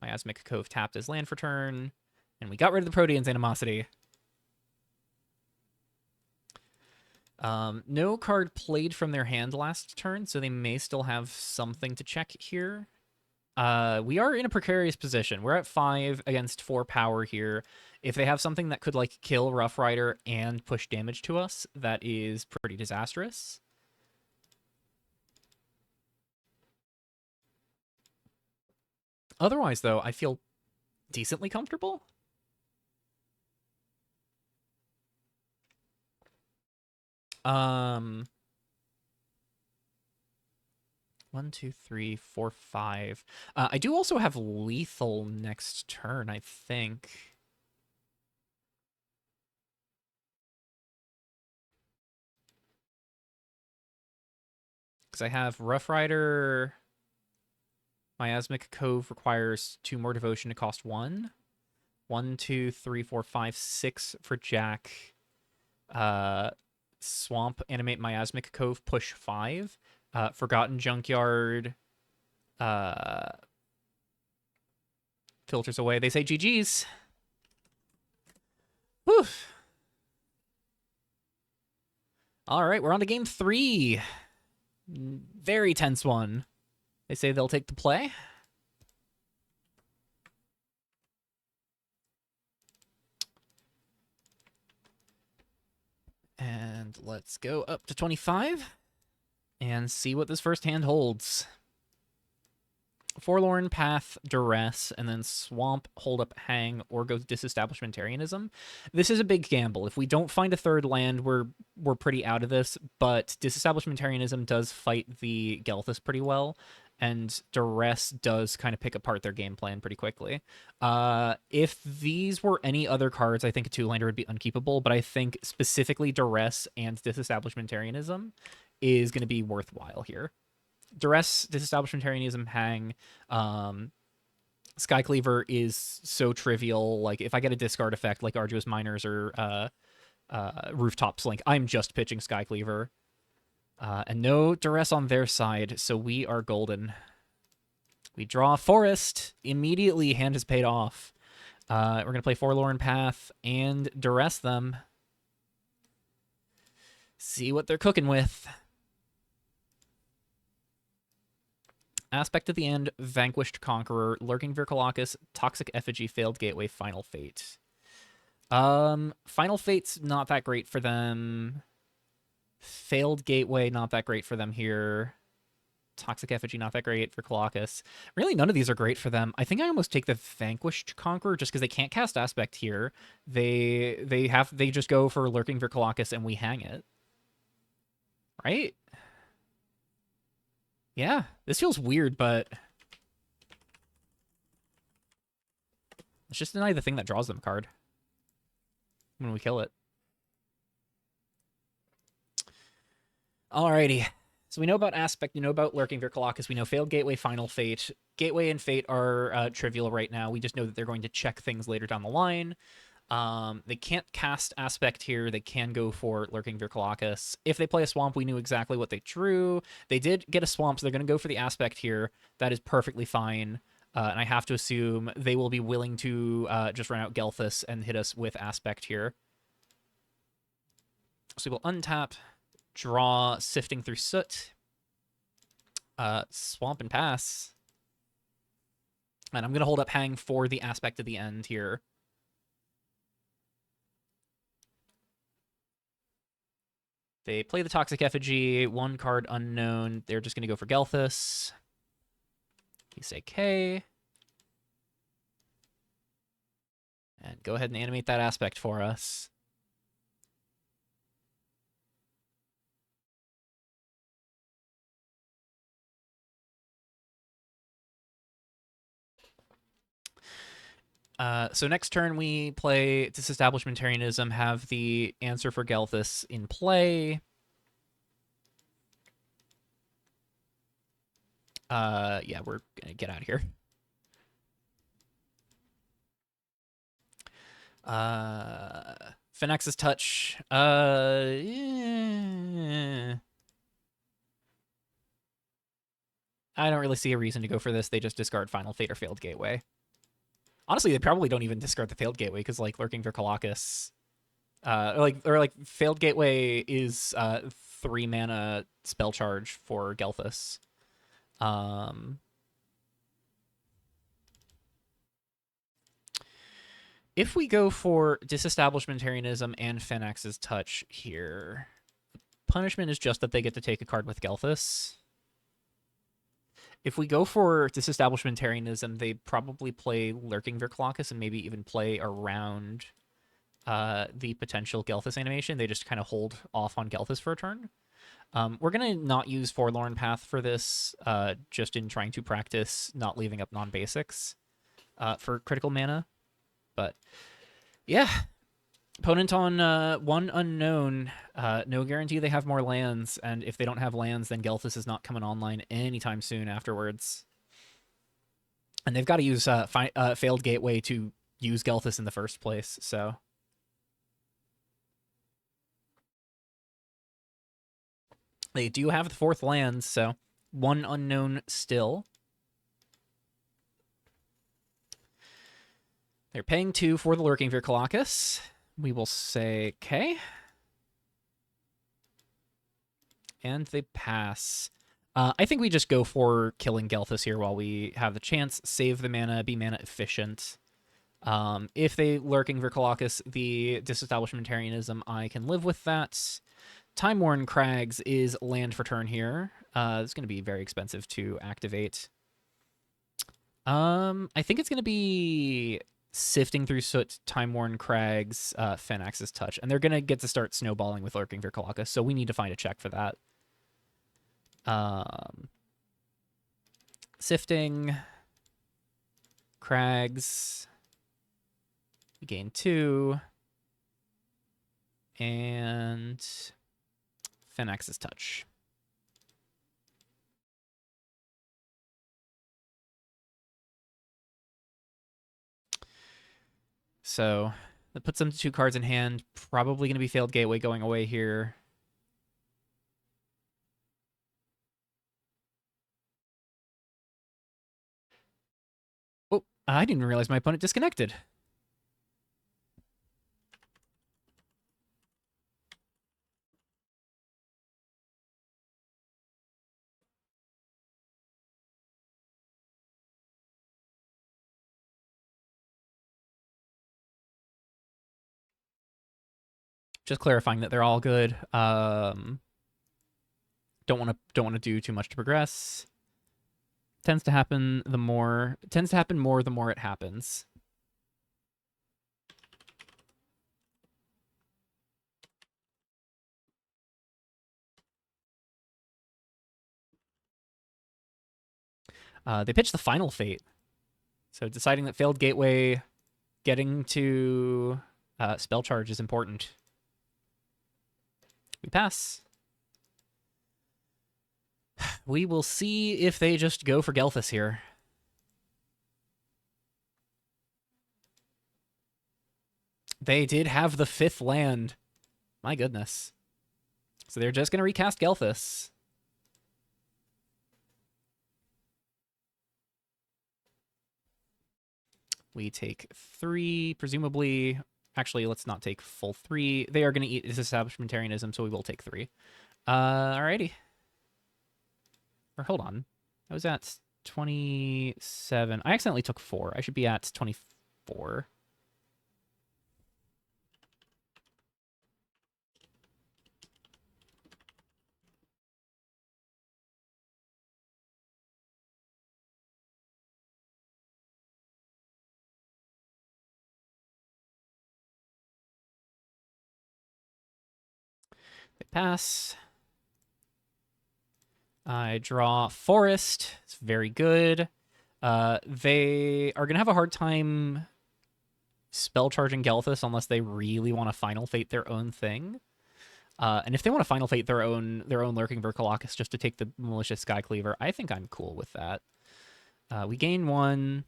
Miasmic Cove tapped as land for turn. And we got rid of the Protean's Animosity. No card played from their hand last turn, so they may still have something to check here. We are in a precarious position. We're at 5 against 4 power here. If they have something that could, kill Rough Rider and push damage to us, that is pretty disastrous. Otherwise, though, I feel decently comfortable. One, 2, 3, 4, 5. I do also have lethal next turn, I think. Because I have Rough Rider. Miasmic Cove requires 2 more devotion to cost 1. 1, 2, 3, 4, 5, 6 for Jack. Swamp, animate Miasmic Cove, push 5. Forgotten Junkyard filters away. They say GG's. Whew. All right, we're on to game 3. Very tense one. They say they'll take the play. And let's go up to 25 and see what this first hand holds. Forlorn, Path, Duress, and then Swamp, Hold Up, Hang, or goes Disestablishmentarianism. This is a big gamble. If we don't find a third land, we're pretty out of this, but Disestablishmentarianism does fight the Gelthis pretty well, and Duress does kind of pick apart their game plan pretty quickly. If these were any other cards, I think a 2-lander would be unkeepable, but I think specifically Duress and Disestablishmentarianism is going to be worthwhile here. Duress, Disestablishmentarianism, Hang, Skycleaver is so trivial. Like, if I get a discard effect like Arduous Miners or Rooftop Slink, I'm just pitching Skycleaver. And no Duress on their side, so we are golden. We draw Forest. Immediately, hand is paid off. We're going to play Forlorn Path and duress them. See what they're cooking with. Aspect at the end, Vanquished Conqueror, Lurking Vircolacus, Toxic Effigy, Failed Gateway, Final Fate. Final Fate's not that great for them. Failed Gateway, not that great for them here. Toxic Effigy, not that great for Colossus. Really, none of these are great for them. I think I almost take the Vanquished Conqueror just because they can't cast Aspect here. They just go for Lurking Vircolacus and we hang it. Right? Yeah, this feels weird, but let's just deny the thing that draws them a card when we kill it. Alrighty. So we know about Aspect, we know about Lurking Vircolacus, we know Failed Gateway, Final Fate. Gateway and Fate are trivial right now. We just know that they're going to check things later down the line. They can't cast Aspect here. They can go for Lurking Vircolacus. If they play a Swamp, we knew exactly what they drew. They did get a Swamp, so they're going to go for the Aspect here. That is perfectly fine. And I have to assume they will be willing to just run out Gelthis and hit us with Aspect here. So we will untap, draw Sifting Through Soot, Swamp and pass. And I'm going to hold up Hang for the Aspect at the end here. They play the Toxic Effigy, one card unknown. They're just going to go for Gelthis. You say K. And go ahead and animate that Aspect for us. So next turn we play Disestablishmentarianism, have the answer for Gelthis in play. Yeah, we're gonna get out of here. Phoenix's Touch. I don't really see a reason to go for this. They just discard Final Fate or Failed Gateway. Honestly, they probably don't even discard the Failed Gateway because like Lurking Vircolacus, or Failed Gateway is 3 mana spell charge for Gelthis. If we go for Disestablishmentarianism and Phoenix's Touch here, punishment is just that they get to take a card with Gelthis. If we go for Disestablishmentarianism, they probably play Lurking Vircolacus and maybe even play around the potential Gelthis animation. They just kind of hold off on Gelthis for a turn. We're going to not use Forlorn Path for this, just in trying to practice not leaving up non-basics for critical mana. But yeah, opponent on one unknown. No guarantee they have more lands, and if they don't have lands, then Gelthis is not coming online anytime soon afterwards. And they've got to use Failed Gateway to use Gelthis in the first place, so... They do have the 4th land, so one unknown still. They're paying 2 for the Lurking Vircolacus. We will say K. And they pass. I think we just go for killing Gelthis here while we have the chance. Save the mana, be mana efficient. If they Lurking Vircolacus, the Disestablishmentarianism, I can live with that. Time-Worn Crags is land for turn here. It's going to be very expensive to activate. I think it's going to be Sifting Through Soot, Time-Worn Crags, Phoenix's Touch. And they're going to get to start snowballing with Lurking Vircolacus, so we need to find a check for that. Sifting, Crags, we gain 2, and Phoenix's Touch. So that puts them to 2 cards in hand. Probably going to be Failed Gateway going away here. Oh, I didn't realize my opponent disconnected. Just clarifying that they're all good. Don't want to do too much to progress. Tends to happen more the more it happens. They pitched the final fate. So deciding that failed gateway, getting to spell charge is important. We pass. We will see if they just go for Gelthis here. They did have the 5th land. My goodness. So they're just going to recast Gelthis. We take 3, presumably. Actually, let's not take full 3. They are going to eat disestablishmentarianism, so we will take 3. Alrighty. Or hold on. I was at 27. I accidentally took 4. I should be at 24. They pass. I draw Forest. It's very good. They are going to have a hard time spell charging Gelthis unless they really want to Final Fate their own thing. And if they want to Final Fate their own Lurking Verkalakis just to take the Malicious Skycleaver, I think I'm cool with that. We gain 1.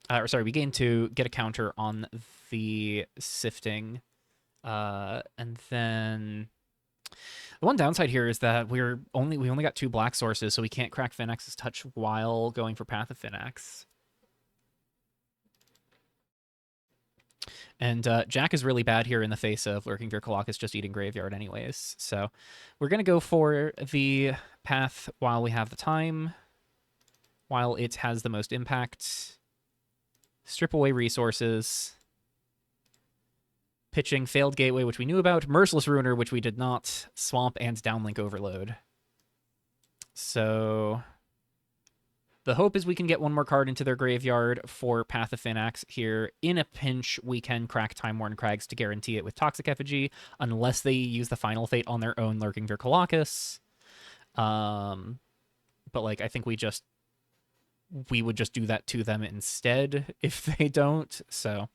We gain 2, get a counter on the Sifting. And then the one downside here is that we only got 2 black sources, so we can't crack Finax's Touch while going for Path of Finax. And Jack is really bad here in the face of Lurking Verkalakis just eating Graveyard anyways. So we're going to go for the path while we have the time, while it has the most impact. Strip away resources. Pitching Failed Gateway, which we knew about. Merciless Ruiner, which we did not. Swamp and Downlink Overload. So the hope is we can get 1 more card into their graveyard for Path of Finax here. In a pinch, we can crack Time-Worn Crags to guarantee it with Toxic Effigy, unless they use the Final Fate on their own Lurking Verkalakis. But, like, I think we would just do that to them instead if they don't. So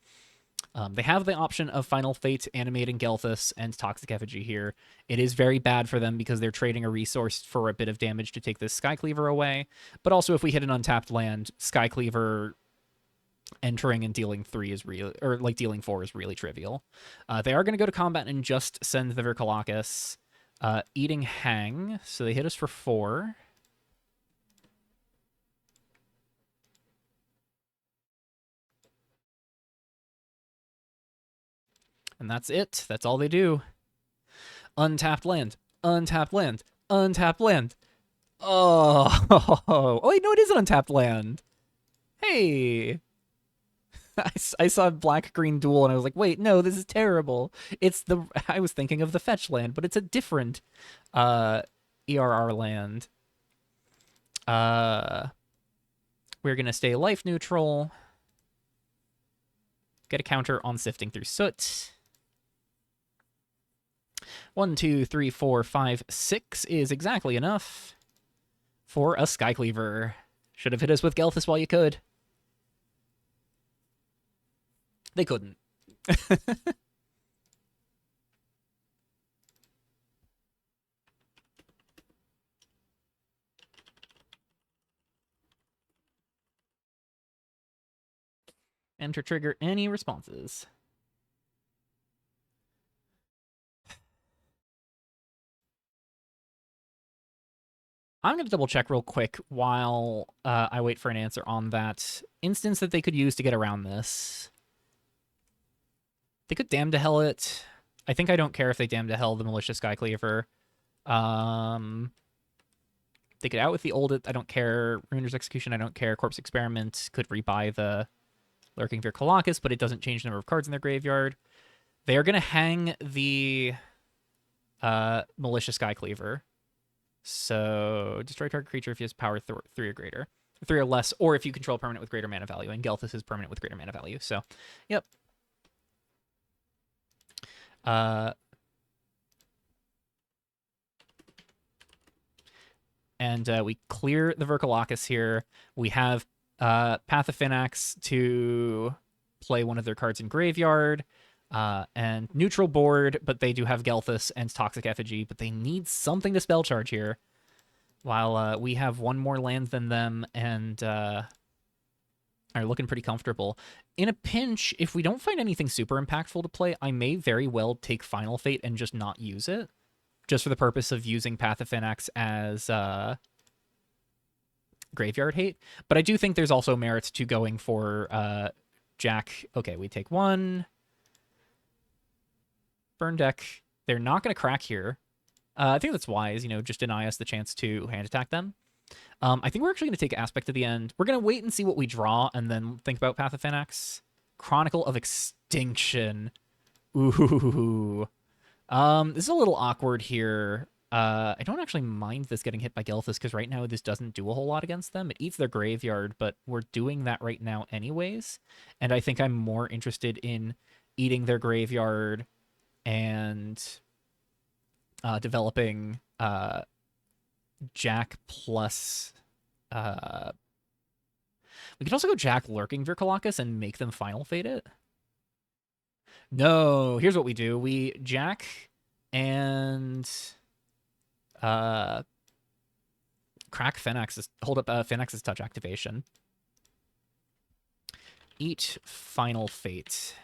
they have the option of Final Fate, animating Gelthis, and Toxic Effigy here. It is very bad for them because they're trading a resource for a bit of damage to take this Skycleaver away. But also, if we hit an untapped land, Skycleaver entering and dealing 3 is really, or like dealing 4 is really trivial. They are going to go to combat and just send the Verkalakis, eating Hang. So they hit us for 4. And that's it. That's all they do. Untapped land. Untapped land. Untapped land. Oh. Oh, wait, no, it is an untapped land. Hey. I saw black-green duel, and I was like, wait, no, this is terrible. I was thinking of the fetch land, but it's a different ERR land. We're going to stay life neutral. Get a counter on Sifting Through Soot. 1, 2, 3, 4, 5, 6 is exactly enough for a Skycleaver. Should have hit us with Gelthis while you could. They couldn't. Enter trigger any responses. I'm going to double check real quick while I wait for an answer on that instance that they could use to get around this. They could Damn to Hell it. I think I don't care if they Damn to Hell the Malicious Skycleaver. They could out with the old it. I don't care. Ruiner's Execution, I don't care. Corpse Experiment could rebuy the Lurking Verkalakis, but it doesn't change the number of cards in their graveyard. They are going to hang the Malicious Skycleaver. So destroy target creature if he has power 3 or greater. 3 or less, or if you control a permanent with greater mana value. And Gelthis is permanent with greater mana value. So, yep. And we clear the Verkalakis here. We have Path of Finax to play one of their cards in graveyard. And neutral board, but they do have Gelthis and Toxic Effigy, but they need something to spell charge here. While we have one more land than them and are looking pretty comfortable. In a pinch, if we don't find anything super impactful to play, I may very well take Final Fate and just not use it. Just for the purpose of using Path of Finax as graveyard hate. But I do think there's also merit to going for Jack. Okay, we take 1. Burn deck. They're not going to crack here. I think that's wise, just deny us the chance to hand attack them. I think we're actually going to take Aspect to the end. We're going to wait and see what we draw and then think about Path of Finax. Chronicle of Extinction. Ooh. This is a little awkward here. I don't actually mind this getting hit by Gelthis because right now this doesn't do a whole lot against them. It eats their graveyard, but we're doing that right now anyways. And I think I'm more interested in eating their graveyard and developing Jack plus... we could also go Jack Lurking Verkalakis and make them Final Fate it. No, here's what we do. We Jack and crack Finax's, hold up Finax's touch activation. Eat Final Fate.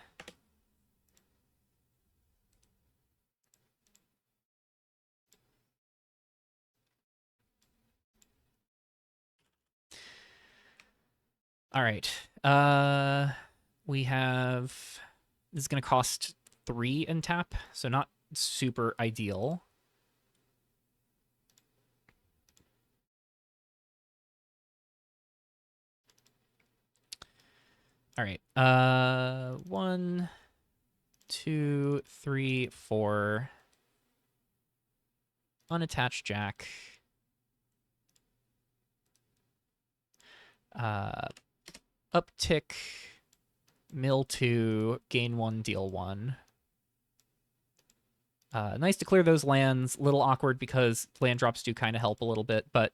All right. We have... This is going to cost 3 and tap, so not super ideal. All right. 1, 2, 3, 4. Unattached Jack. Uptick. Mill 2, gain 1, deal 1. Nice to clear those lands. Little awkward because land drops do kind of help a little bit. But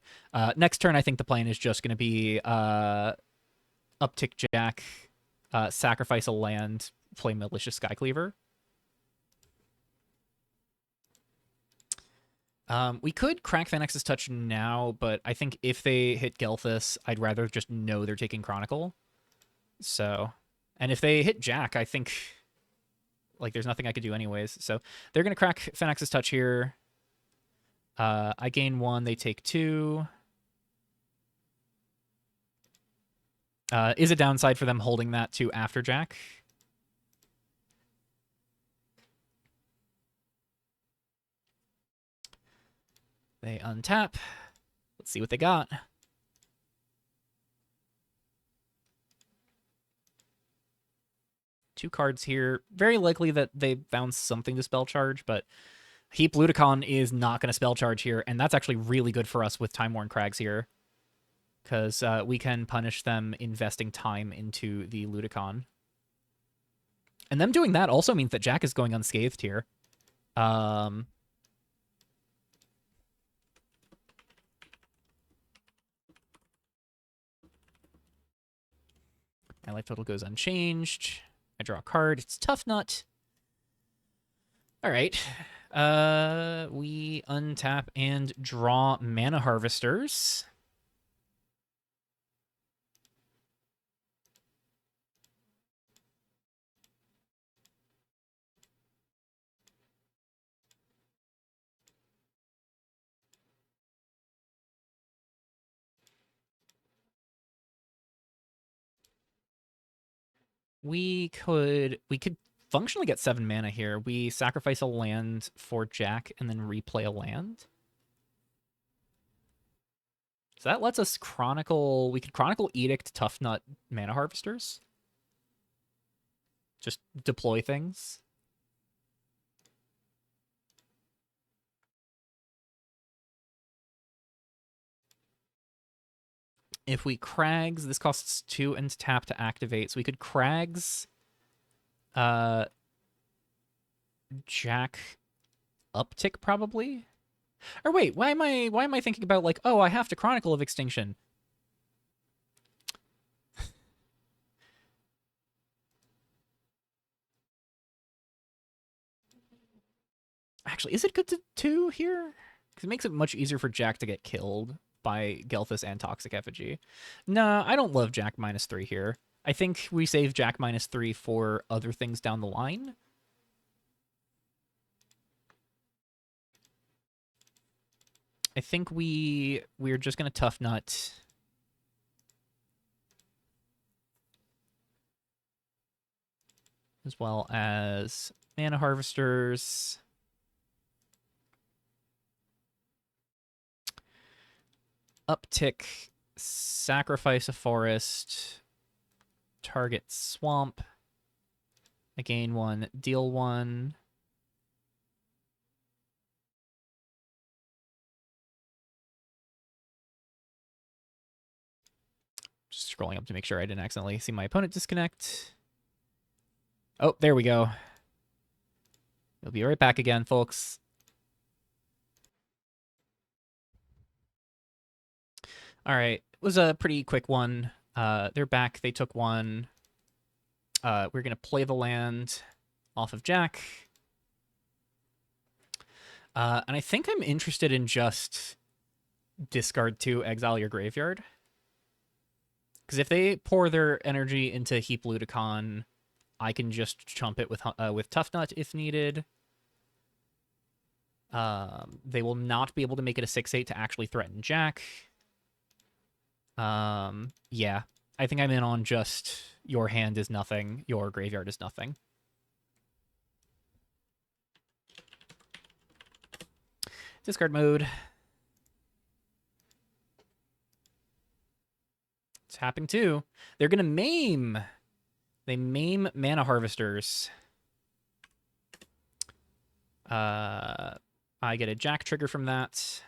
next turn, I think the plan is just going to be Uptick Jack, sacrifice a land, play Malicious Skycleaver. We could crack Finax's Touch now, but I think if they hit Gelthis, I'd rather just know they're taking Chronicle. So... And if they hit Jack, I think, like, there's nothing I could do anyways. So they're going to crack Finax's Touch here. I gain 1, they take 2. Is a downside for them holding that to after Jack. They untap. Let's see what they got. 2 cards here. Very likely that they found something to spell charge, but Heap Ludicon is not going to spell charge here, and that's actually really good for us with Time Worn Crags here, because we can punish them investing time into the Ludicon. And them doing that also means that Jack is going unscathed here. My life total goes unchanged. I draw a card. It's Tough Nut. All right. We untap and draw Mana Harvesters. We could functionally get 7 mana here. We sacrifice a land for Jack and then replay a land. So that lets us chronicle... We could chronicle Edict, Tough Nut, Mana Harvesters. Just deploy things. If we Crags, this costs 2 and tap to activate. So we could Crags Jack uptick probably. Or wait, why am I thinking about like, oh, I have to Chronicle of Extinction? Actually, is it good to 2 here? Because it makes it much easier for Jack to get killed by Gelthis and Toxic Effigy. Nah, I don't love Jack -3 here. I think we save Jack -3 for other things down the line. I think we're just gonna Tough Nut. As well as Mana Harvesters. Uptick, sacrifice a forest, target swamp. I gain 1, deal 1. Just scrolling up to make sure I didn't accidentally see my opponent disconnect. Oh, there we go. We'll be right back again, folks. All right. It was a pretty quick one. They're back. They took 1. We're going to play the land off of Jack. And I think I'm interested in just discard 2, exile your graveyard. Because if they pour their energy into Heap Ludicon, I can just chump it with Tough Nut if needed. They will not be able to make it a 6/8 to actually threaten Jack. Yeah. I think I'm in on just your hand is nothing, your graveyard is nothing. Discard mode. Tapping 2. They're going to maim. They maim Mana Harvesters. I get a Jack trigger from that.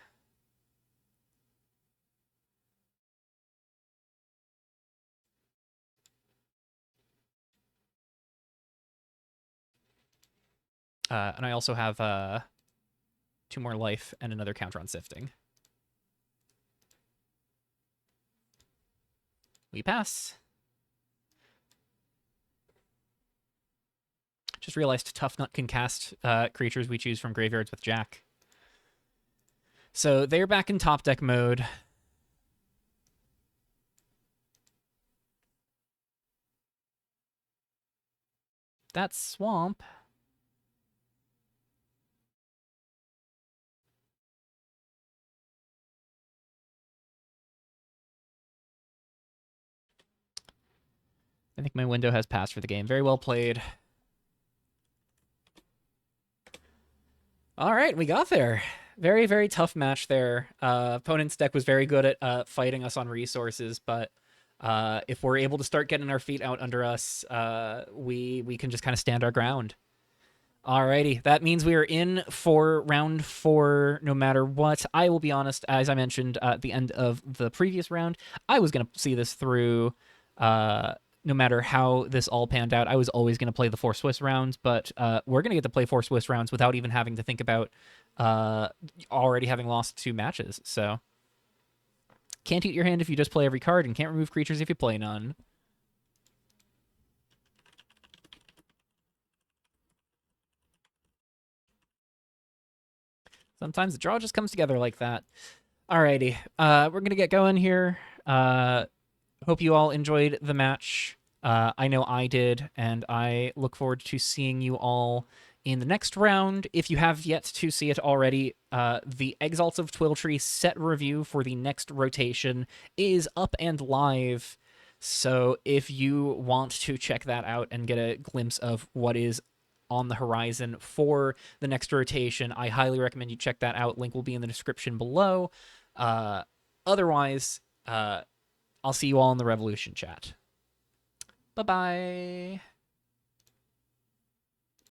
And I also have 2 more life and another counter on Sifting. We pass. Just realized Tough Nut can cast creatures we choose from graveyards with Jack. So they're back in top deck mode. That's Swamp. I think my window has passed for the game. Very well played. All right, we got there. Very, very tough match there. Opponent's deck was very good at fighting us on resources, but if we're able to start getting our feet out under us, we can just kind of stand our ground. Alrighty, that means we are in for round 4 no matter what. I will be honest, as I mentioned at the end of the previous round, I was going to see this through no matter how this all panned out. I was always going to play the 4 Swiss rounds, but we're going to get to play 4 Swiss rounds without even having to think about already having lost 2 matches. So, can't eat your hand if you just play every card, and can't remove creatures if you play none. Sometimes the draw just comes together like that. Alrighty, we're going to get going here. Hope you all enjoyed the match. I know I did, and I look forward to seeing you all in the next round. If you have yet to see it already, the Exalts of Twiltree set review for the next rotation is up and live. So if you want to check that out and get a glimpse of what is on the horizon for the next rotation, I highly recommend you check that out. Link will be in the description below. Otherwise, I'll see you all in the Revolution chat. Bye-bye.